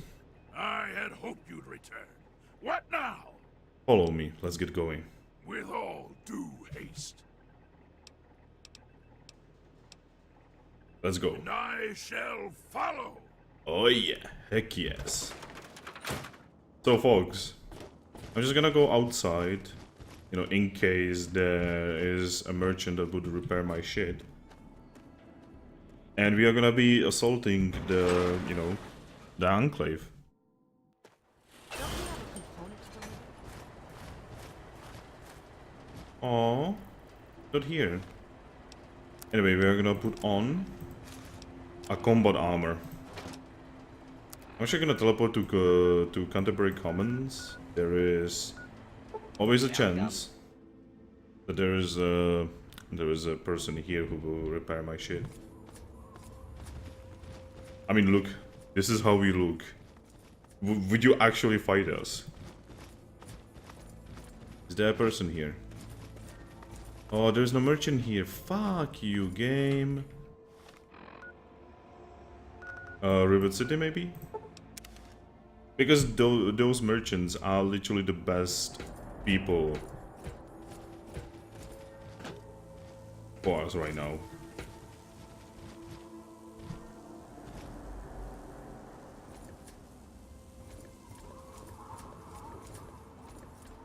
I had hoped you'd return. What now? Follow me. Let's get going. With all due haste. Let's go. And I shall follow. Oh yeah, heck yes. So folks, I'm just gonna go outside, you know, in case there is a merchant that would repair my shit. And we are gonna be assaulting the, you know, the Enclave. Oh, not here. Anyway, we are gonna put on a combat armor. I'm actually gonna teleport to Canterbury Commons. There is always a chance that there is a person here who will repair my shit. I mean, look, this is how we look. Would you actually fight us? Is there a person here? Oh, there's no merchant here. Fuck you, game. Rivet City, maybe? Because those merchants are literally the best people for us right now.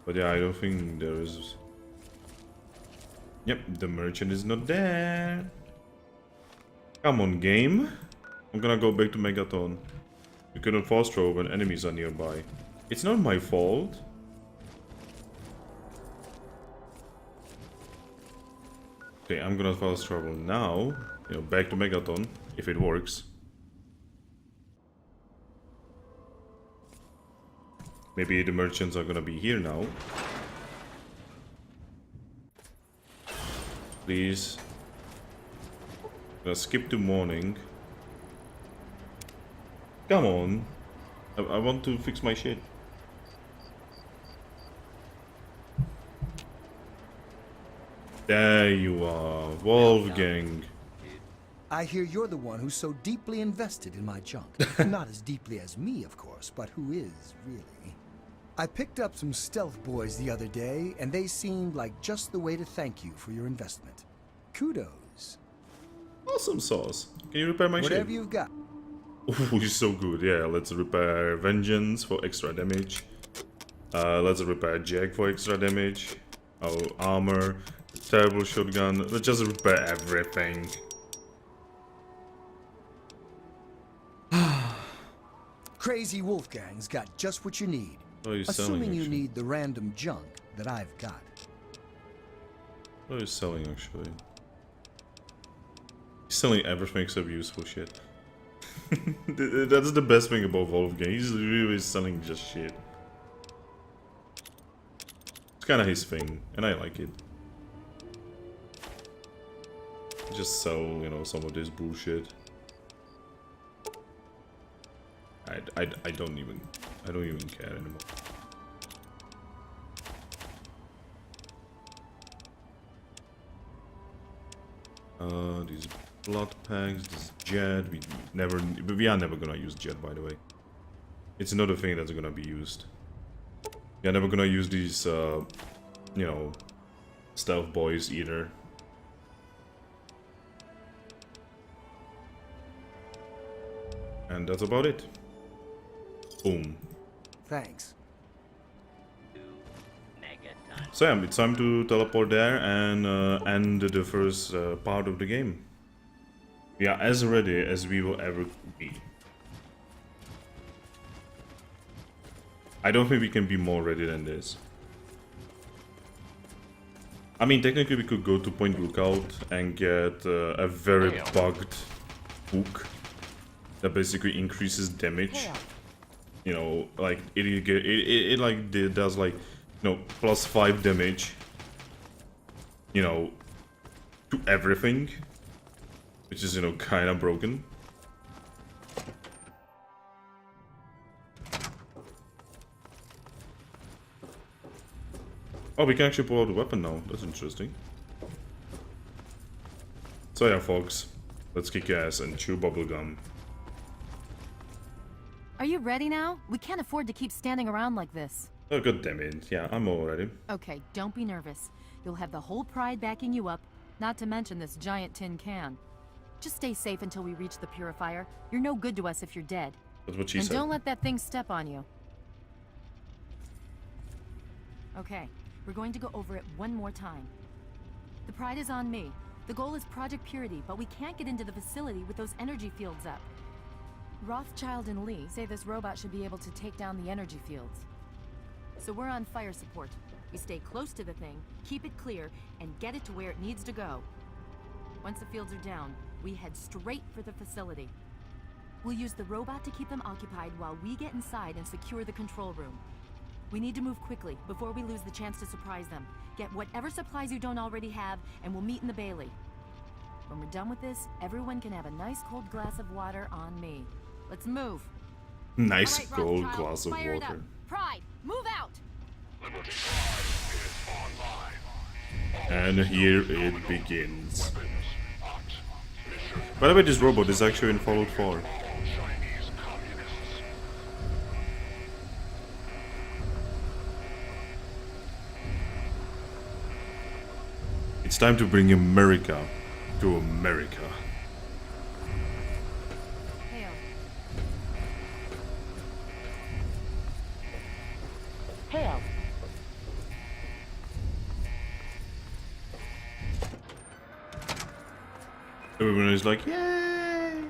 But yeah, I don't think there is... Yep, the merchant is not there. Come on, game. I'm gonna go back to Megaton. You cannot fast throw when enemies are nearby. It's not my fault. Okay, I'm gonna fast travel now. You know, back to Megaton, if it works. Maybe the merchants are gonna be here now. Please. Gonna skip to morning. Come on. I want to fix my shit. There you are, Wolfgang. I hear you're the one who's so deeply invested in my junk. Not as deeply as me, of course, but who is, really. I picked up some stealth boys the other day, and they seemed like just the way to thank you for your investment. Kudos. Awesome sauce. Can you repair my ship? Whatever you've got. Ooh, he's so good. Yeah, let's repair Vengeance for extra damage. Let's repair Jag for extra damage. Oh, armor, terrible shotgun. Let's just repair everything. Crazy Wolfgang's got just what you need. What are you selling, Assuming you actually? need the random junk that I've got. What are you selling, actually? He's selling everything except useful shit. That's the best thing about Wolfgang. He's really selling just shit. It's kind of his thing, and I like it. Just sell, you know, some of this bullshit. I don't even care anymore. These blood packs, this jet, we are never gonna use jet, by the way. It's another thing that's gonna be used. We are never gonna use these, you know, stealth boys either. And that's about it. Boom. Thanks. So yeah, it's time to teleport there and end the first part of the game. We are as ready as we will ever be. I don't think we can be more ready than this. I mean, technically we could go to Point Lookout and get a very bugged hook that basically increases damage. You know, like it like does like, you know, +5 damage. You know, to everything, which is, you know, kind of broken. Oh, we can actually pull out the weapon now. That's interesting. So yeah, folks, let's kick ass and chew bubblegum. Are you ready now? We can't afford to keep standing around like this. Oh, god damn it. Yeah, I'm all ready. Okay, don't be nervous. You'll have the whole Pride backing you up, not to mention this giant tin can. Just stay safe until we reach the purifier. You're no good to us if you're dead. That's what she said. And don't let that thing step on you. Okay, we're going to go over it one more time. The Pride is on me. The goal is Project Purity, but we can't get into the facility with those energy fields up. Rothschild and Lee say this robot should be able to take down the energy fields. So we're on fire support. We stay close to the thing, keep it clear, and get it to where it needs to go. Once the fields are down, we head straight for the facility. We'll use the robot to keep them occupied while we get inside and secure the control room. We need to move quickly before we lose the chance to surprise them. Get whatever supplies you don't already have, and we'll meet in the Bailey. When we're done with this, everyone can have a nice cold glass of water on me. Let's move. Nice right, cold Rothschild, glass of fire it up. water. Pride, move out! And here it begins. By the way, this robot is actually in Fallout 4. It's time to bring America to America. Hail. Hail. Everyone is like, yay!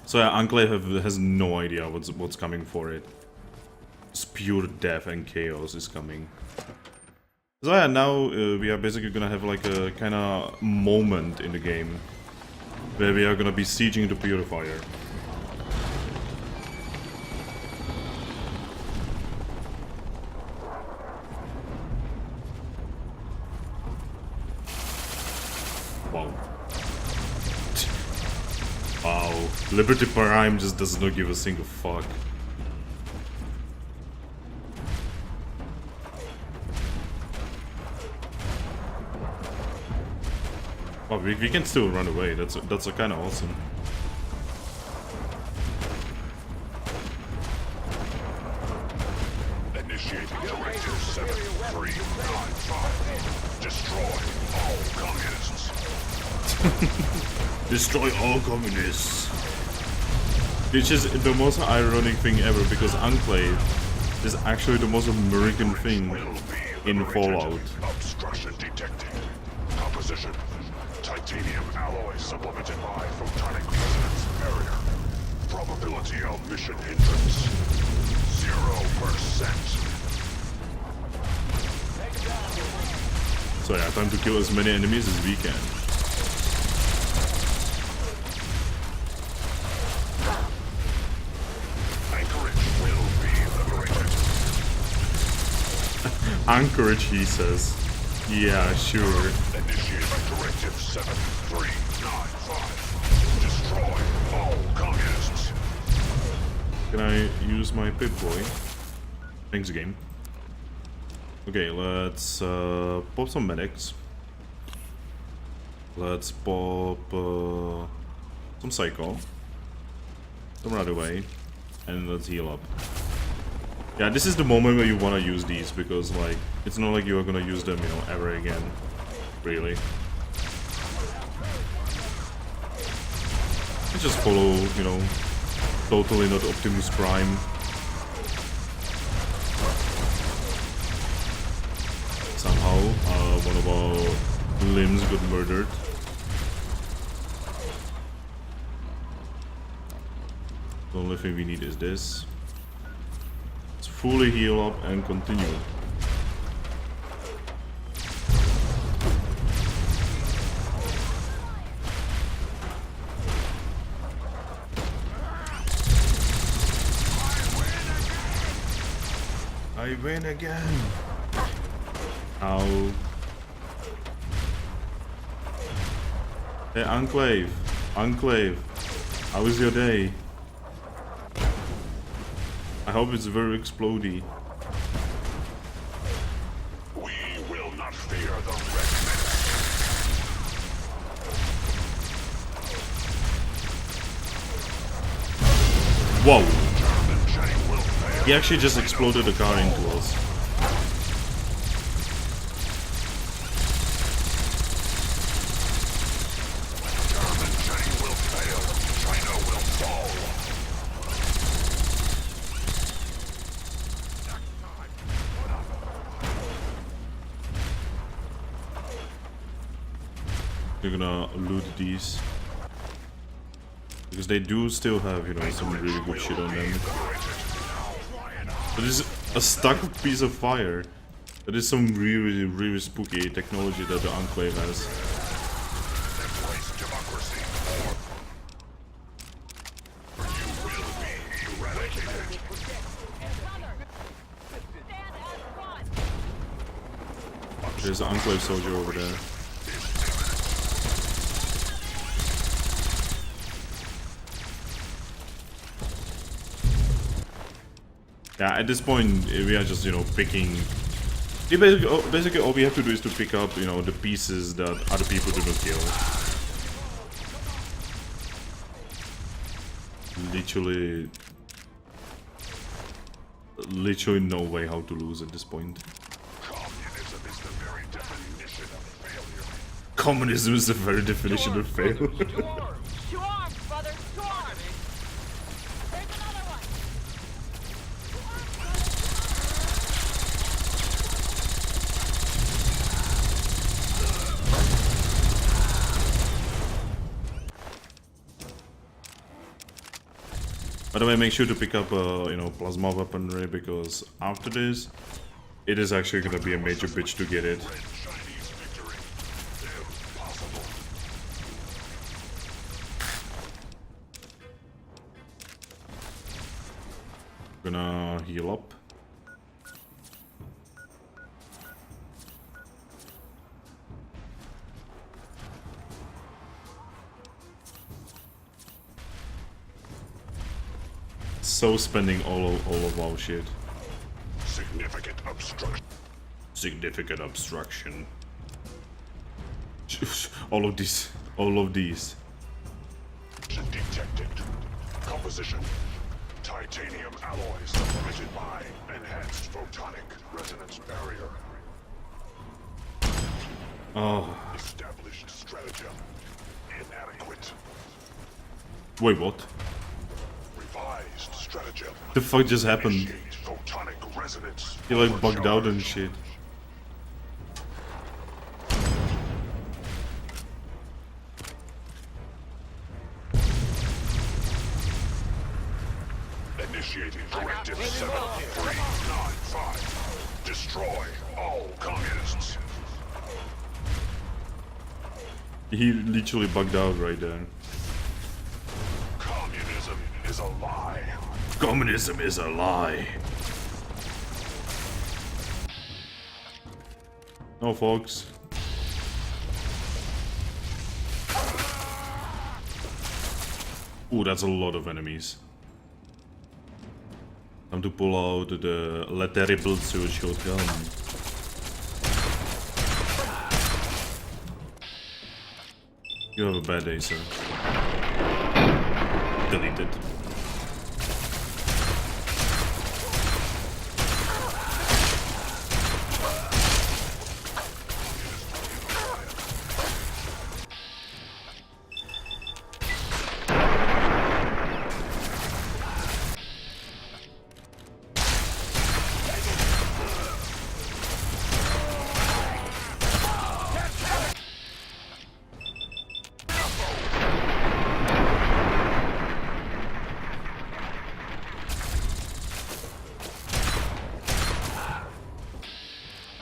So yeah, Enclave has no idea what's coming for it. Just pure death and chaos is coming. So yeah, now we are basically gonna have like a kind of moment in the game where we are gonna be sieging the Purifier. Wow. Wow. Liberty Prime just does not give a single fuck. Oh, we can still run away. That's kind of awesome. Initiating Directive 7395. Destroy all communists. Destroy all communists. Which is the most ironic thing ever, because Enclave is actually the most American thing in Fallout. Obstruction detected. Composition. Titanium alloy supplemented by photonic resonance barrier. Probability of mission hindrance. 0%. So yeah, time to kill as many enemies as we can. Anchorage will be liberated. Anchorage, he says. Yeah, sure. Initiating Directive 7395. Destroy all communists. Can I use my Pip-Boy? Thanks, game. Okay, let's pop some medics. Let's pop some Psycho. Come right away. And let's heal up. Yeah, this is the moment where you want to use these, because like it's not like you are gonna use them, you know, ever again. Really. I just follow, you know, totally not Optimus Prime. Somehow, one of our limbs got murdered. The only thing we need is this. Let's fully heal up and continue. I win again. Ow. Hey, Enclave. Enclave. How is your day? I hope it's very explodey. We will not fear the red Whoa! He actually just exploded a car into us. We're gonna loot these. Because they do still have, you know, some really good shit on them. But this is a stuck piece of fire. That is some really, really spooky technology that the Enclave has. There's an Enclave soldier over there. Yeah, at this point, we are just, you know, picking... Basically, all we have to do is to pick up, you know, the pieces that other people didn't kill. Literally no way how to lose at this point. Communism is the very definition of failure. By the way, make sure to pick up, you know, plasma weaponry, because after this, it is actually gonna be a major bitch to get it. Gonna heal up. So spending all of our shit. Significant obstruction. Significant obstruction. All of these. All of these. Detected. Composition. Titanium alloy supplemented by enhanced photonic resonance barrier. Oh. Established stratagem. Inadequate. Wait, what? Revised stratagem. The fuck just happened? Initiate photonic resonance. He like bugged out and shit. Initiating directive 7395. Destroy all communists. He literally bugged out right there. Communism is a lie. Communism is a lie. No, folks. Ooh, that's a lot of enemies. Time to pull out the La Terrible shotgun. You have a bad day, sir. Deleted.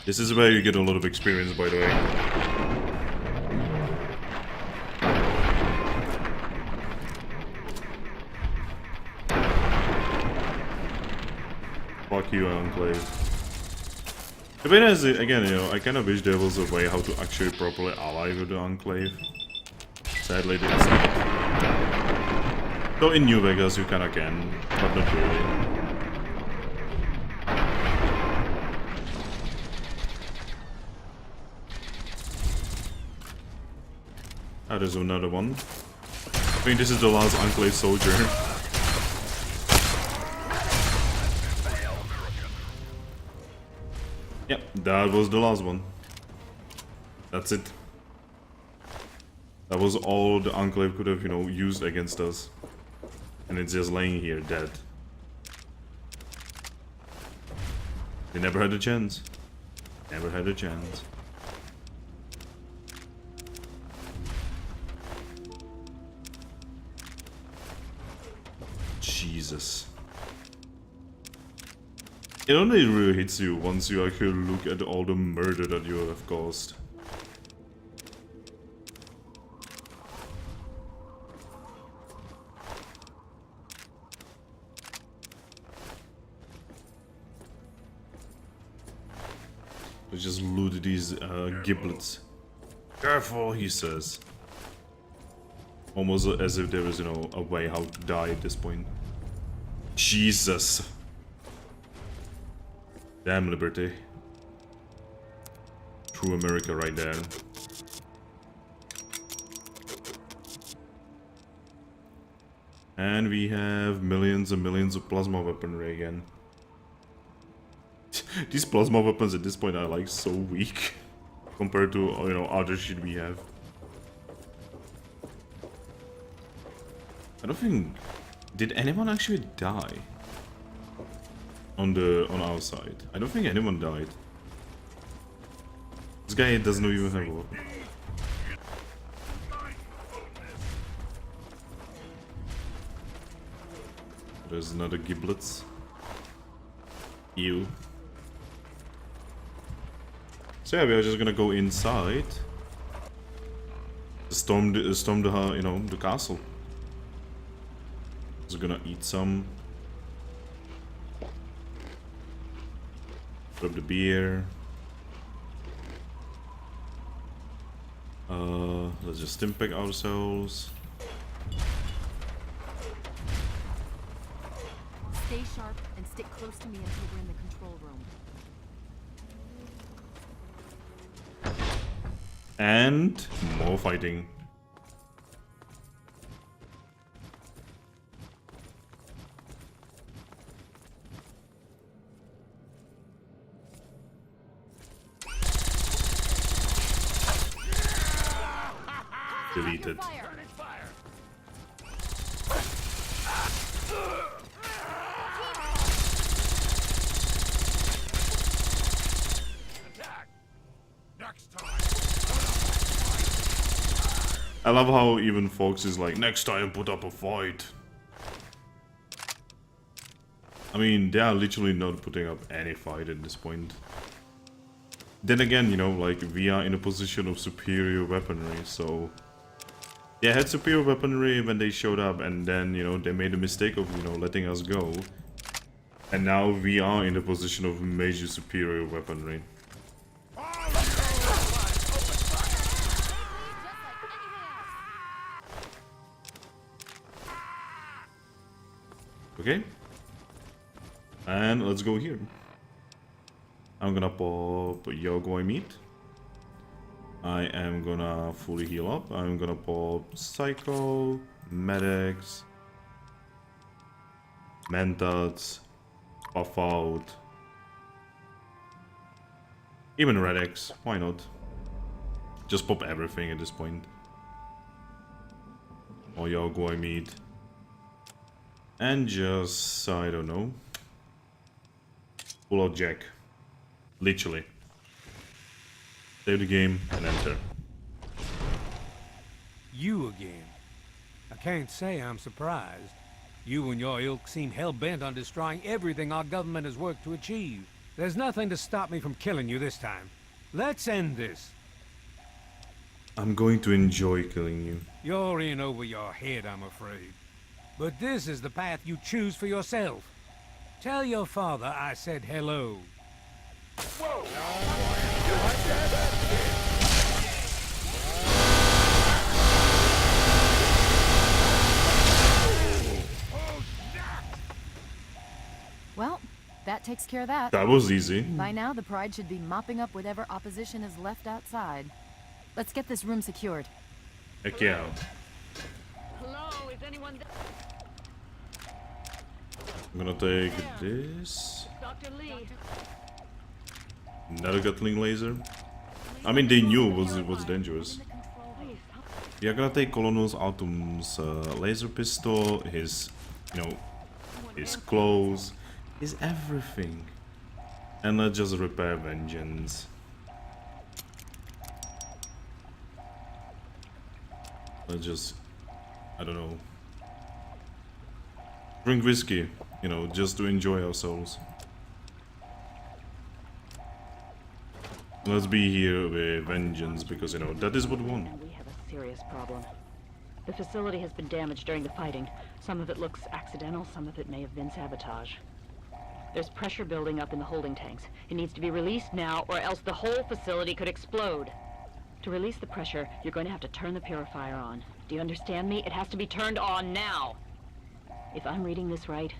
This is where you get a lot of experience, by the way. Fuck you, Enclave. The thing is, again, you know, I kind of wish there was a way how to actually properly ally with the Enclave. Sadly, there's not. Though in New Vegas you kinda can, but not really. Ah, there's another one. I think this is the last Enclave soldier. Yep, that was the last one. That's it. That was all the Enclave could have, you know, used against us. And it's just laying here, dead. They never had a chance. Never had a chance. Jesus. It only really hits you once you actually look at all the murder that you have caused. Let's just loot these giblets. Careful, he says. Almost as if there is, you know, a way how to die at this point. Jesus. Damn liberty. True America right there. And we have millions and millions of plasma weaponry again. These plasma weapons at this point are like so weak compared to, you know, other shit we have. I don't think... Did anyone actually die? On our side. I don't think anyone died. This guy doesn't even have a weapon. There's another giblets. Ew. So yeah, we are just gonna go inside. Storm the you know, the castle. Just gonna eat some. Put up the beer. Let's just stimpak ourselves. Stay sharp and stick close to me until we're in the control room. And more fighting. Deleted. I love how even Fox is like, next time put up a fight. I mean, they are literally not putting up any fight at this point. Then again, you know, like, we are in a position of superior weaponry, so... They had superior weaponry when they showed up, and then, you know, they made a mistake of, you know, letting us go. And now we are in a position of major superior weaponry. Okay. And let's go here. I'm gonna pop Yogoi meat. I am gonna fully heal up. I'm gonna pop Psycho, Medics, Mentats, Buff Out, even Redx. Why not? Just pop everything at this point. Or Yogoi meat. And just, I don't know, pull out Jack. Literally. Save the game and enter. You again? I can't say I'm surprised. You and your ilk seem hell-bent on destroying everything our government has worked to achieve. There's nothing to stop me from killing you this time. Let's end this. I'm going to enjoy killing you. You're in over your head, I'm afraid. But this is the path you choose for yourself. Tell your father I said hello. Whoa! Well, that takes care of that. That was easy. By now, the Pride should be mopping up whatever opposition is left outside. Let's get this room secured. Heck yeah. Hello, is anyone there? I'm gonna take this. Dr. Lee. Another Gatling laser. I mean, they knew it was dangerous. We are gonna take Colonel Autumn's laser pistol, his, you know, his clothes, his everything. And let's just repair Vengeance. Let's just, I don't know, drink whiskey, you know, just to enjoy ourselves. Let's be here with Vengeance, because, you know, that is what we want. And we have a serious problem. The facility has been damaged during the fighting. Some of it looks accidental, some of it may have been sabotage. There's pressure building up in the holding tanks. It needs to be released now, or else the whole facility could explode. To release the pressure, you're going to have to turn the purifier on. Do you understand me? It has to be turned on now! If I'm reading this right,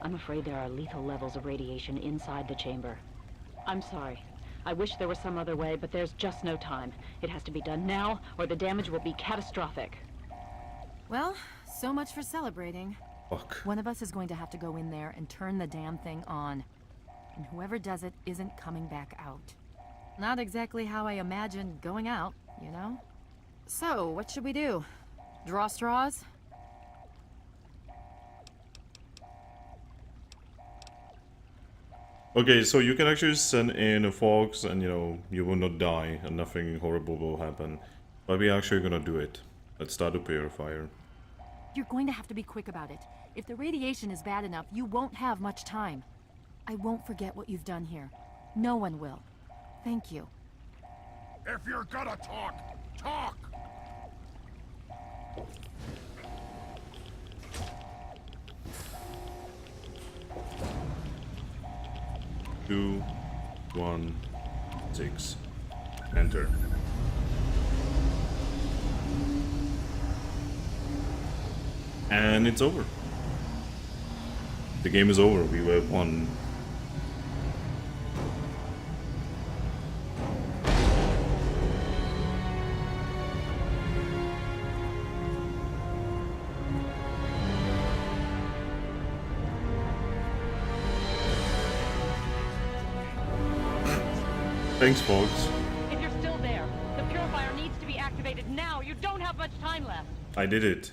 I'm afraid there are lethal levels of radiation inside the chamber. I'm sorry. I wish there was some other way, but there's just no time. It has to be done now, or the damage will be catastrophic. Well, so much for celebrating. Fuck. One of us is going to have to go in there and turn the damn thing on. And whoever does it isn't coming back out. Not exactly how I imagined going out, you know? So, what should we do? Draw straws? Okay, so you can actually send in a fox and, you know, you will not die and nothing horrible will happen. But we're actually gonna do it. Let's start a purifier. You're going to have to be quick about it. If the radiation is bad enough, you won't have much time. I won't forget what you've done here. No one will. Thank you. If you're gonna talk, talk! 2, 1, 6. Enter. And it's over. The game is over. We were won. Thanks, folks. If you're still there, the purifier needs to be activated now. You don't have much time left. I did it.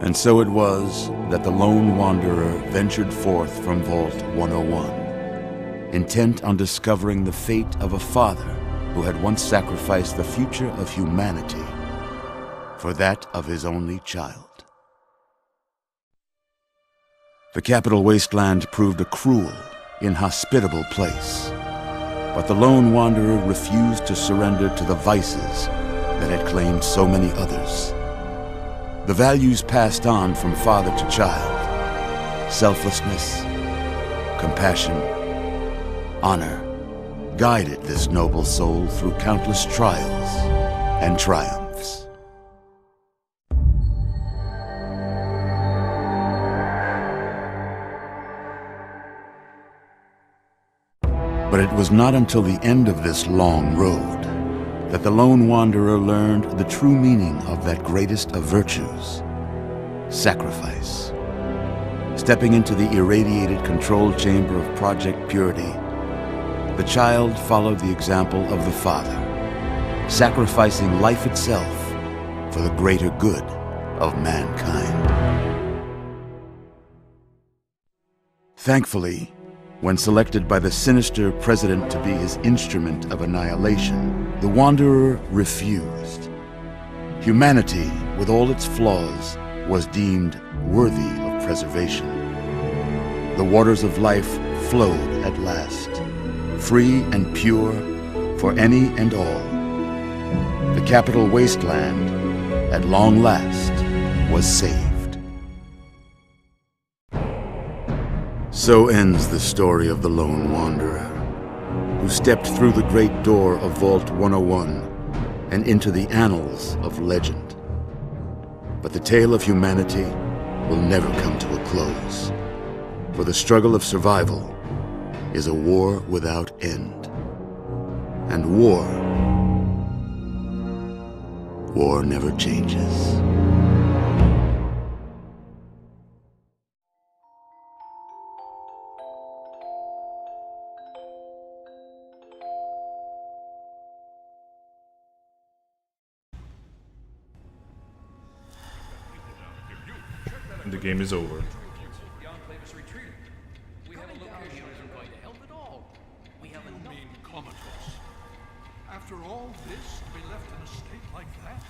And so it was that the lone wanderer ventured forth from Vault 101, intent on discovering the fate of a father who had once sacrificed the future of humanity for that of his only child. The capital wasteland proved a cruel, inhospitable place, but the lone wanderer refused to surrender to the vices that had claimed so many others. The values passed on from father to child, selflessness, compassion, honor, guided this noble soul through countless trials and triumphs. But it was not until the end of this long road that the lone wanderer learned the true meaning of that greatest of virtues, sacrifice. Stepping into the irradiated control chamber of Project Purity, the child followed the example of the father, sacrificing life itself for the greater good of mankind. Thankfully, when selected by the sinister president to be his instrument of annihilation, the Wanderer refused. Humanity, with all its flaws, was deemed worthy of preservation. The waters of life flowed at last, free and pure for any and all. The capital wasteland, at long last, was saved. So ends the story of the lone wanderer, who stepped through the great door of Vault 101 and into the annals of legend. But the tale of humanity will never come to a close, for the struggle of survival is a war without end. And war never changes. The game is over. After all this, to be left in a state like that?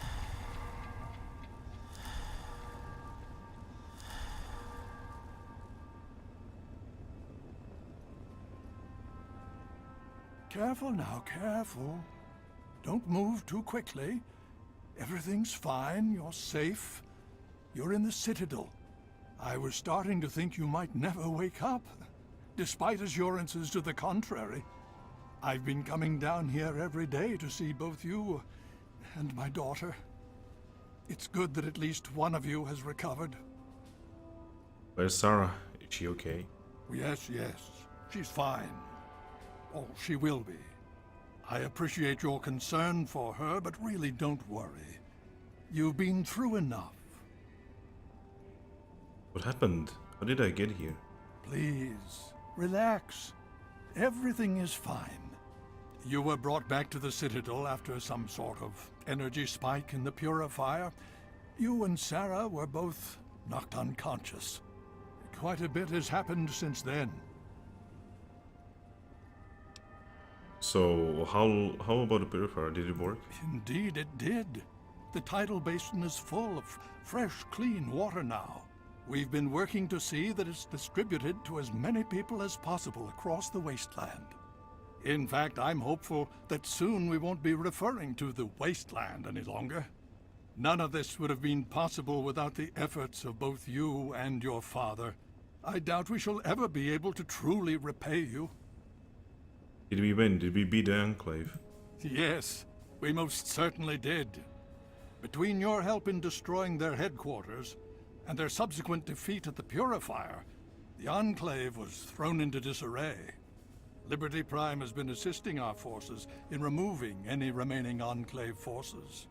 Careful now, careful. Don't move too quickly. Everything's fine, you're safe. You're in the Citadel. I was starting to think you might never wake up, despite assurances to the contrary. I've been coming down here every day to see both you and my daughter. It's good that at least one of you has recovered. Where's Sarah? Is she okay? Yes, she's fine. Oh, she will be. I appreciate your concern for her, but really don't worry. You've been through enough. What happened? How did I get here? Please, relax. Everything is fine. You were brought back to the Citadel after some sort of energy spike in the purifier. You and Sarah were both knocked unconscious. Quite a bit has happened since then. So, how about the purifier? Did it work? Indeed it did. The tidal basin is full of fresh, clean water now. We've been working to see that it's distributed to as many people as possible across the wasteland. In fact, I'm hopeful that soon we won't be referring to the wasteland any longer. None of this would have been possible without the efforts of both you and your father. I doubt we shall ever be able to truly repay you. Did we win? Did we beat the Enclave? Yes, we most certainly did. Between your help in destroying their headquarters and their subsequent defeat at the Purifier, the Enclave was thrown into disarray. Liberty Prime has been assisting our forces in removing any remaining Enclave forces.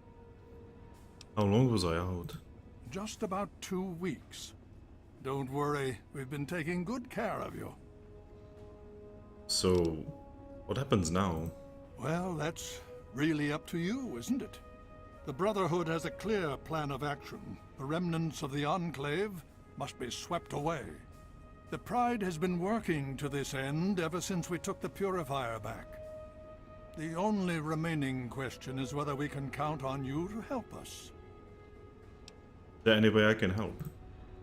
How long was I out? Just about 2 weeks. Don't worry, we've been taking good care of you. So, what happens now? Well, that's really up to you, isn't it? The Brotherhood has a clear plan of action. The remnants of the Enclave must be swept away. The Pride has been working to this end ever since we took the Purifier back. The only remaining question is whether we can count on you to help us. Is there any way I can help?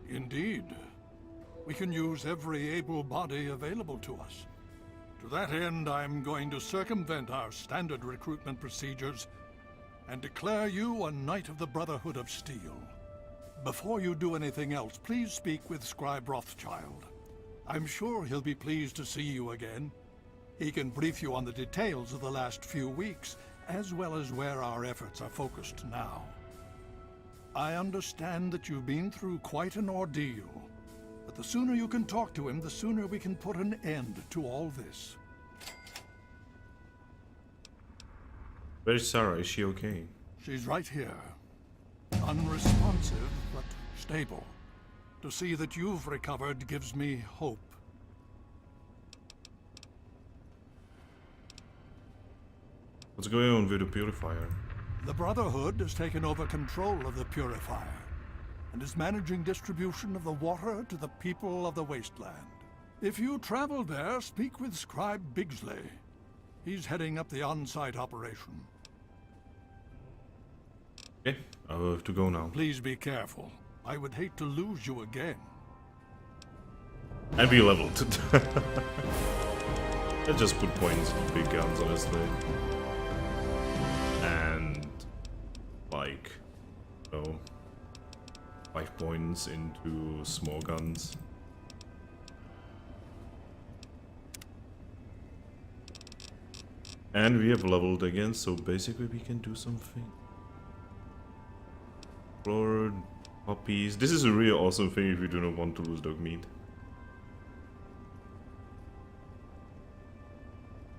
Indeed. We can use every able body available to us. To that end, I'm going to circumvent our standard recruitment procedures and declare you a Knight of the Brotherhood of Steel. Before you do anything else, please speak with Scribe Rothschild. I'm sure he'll be pleased to see you again. He can brief you on the details of the last few weeks, as well as where our efforts are focused now. I understand that you've been through quite an ordeal, but the sooner you can talk to him, the sooner we can put an end to all this. Where's Sarah? Is she okay? She's right here. Unresponsive, but stable. To see that you've recovered gives me hope. What's going on with the Purifier? The Brotherhood has taken over control of the Purifier, and is managing distribution of the water to the people of the Wasteland. If you travel there, speak with Scribe Bigsley. He's heading up the on-site operation. Okay, I'll have to go now. Please be careful. I would hate to lose you again. And be leveled. Let's just put points in big guns, honestly. And like, oh, 5 points into small guns. And we have leveled again, so basically we can do something. Explore puppies. This is a real awesome thing if you do not want to lose dog meat.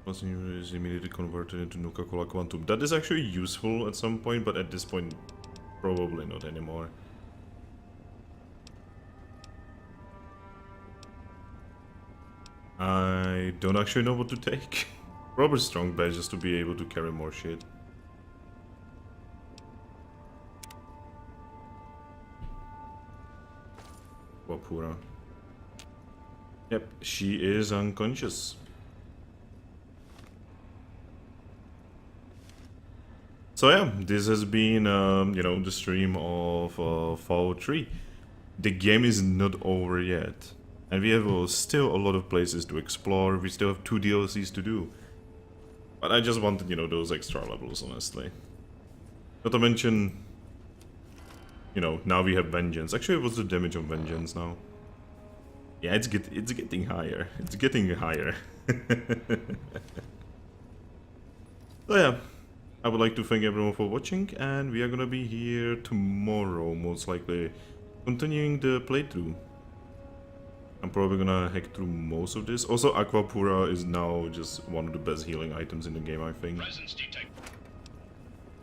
Is immediately converted into Nuka-Cola Quantum. That is actually useful at some point, but at this point, probably not anymore. I don't actually know what to take. Probably strong badge just to be able to carry more shit. Wapura. Yep, she is unconscious. So yeah, this has been, you know, the stream of Fallout 3. The game is not over yet. And we have still a lot of places to explore. We still have 2 DLCs to do. But I just wanted, you know, those extra levels, honestly. Not to mention, you know, now we have Vengeance. Actually, what's the damage of Vengeance now? Yeah, it's getting higher. It's getting higher. So yeah. I would like to thank everyone for watching, and we are gonna be here tomorrow, most likely, continuing the playthrough. I'm probably gonna hack through most of this. Also, Aquapura is now just one of the best healing items in the game, I think.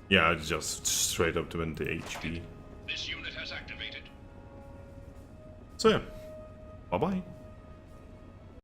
Yeah, it's just straight up 20 HP. This unit has activated. So yeah, bye-bye.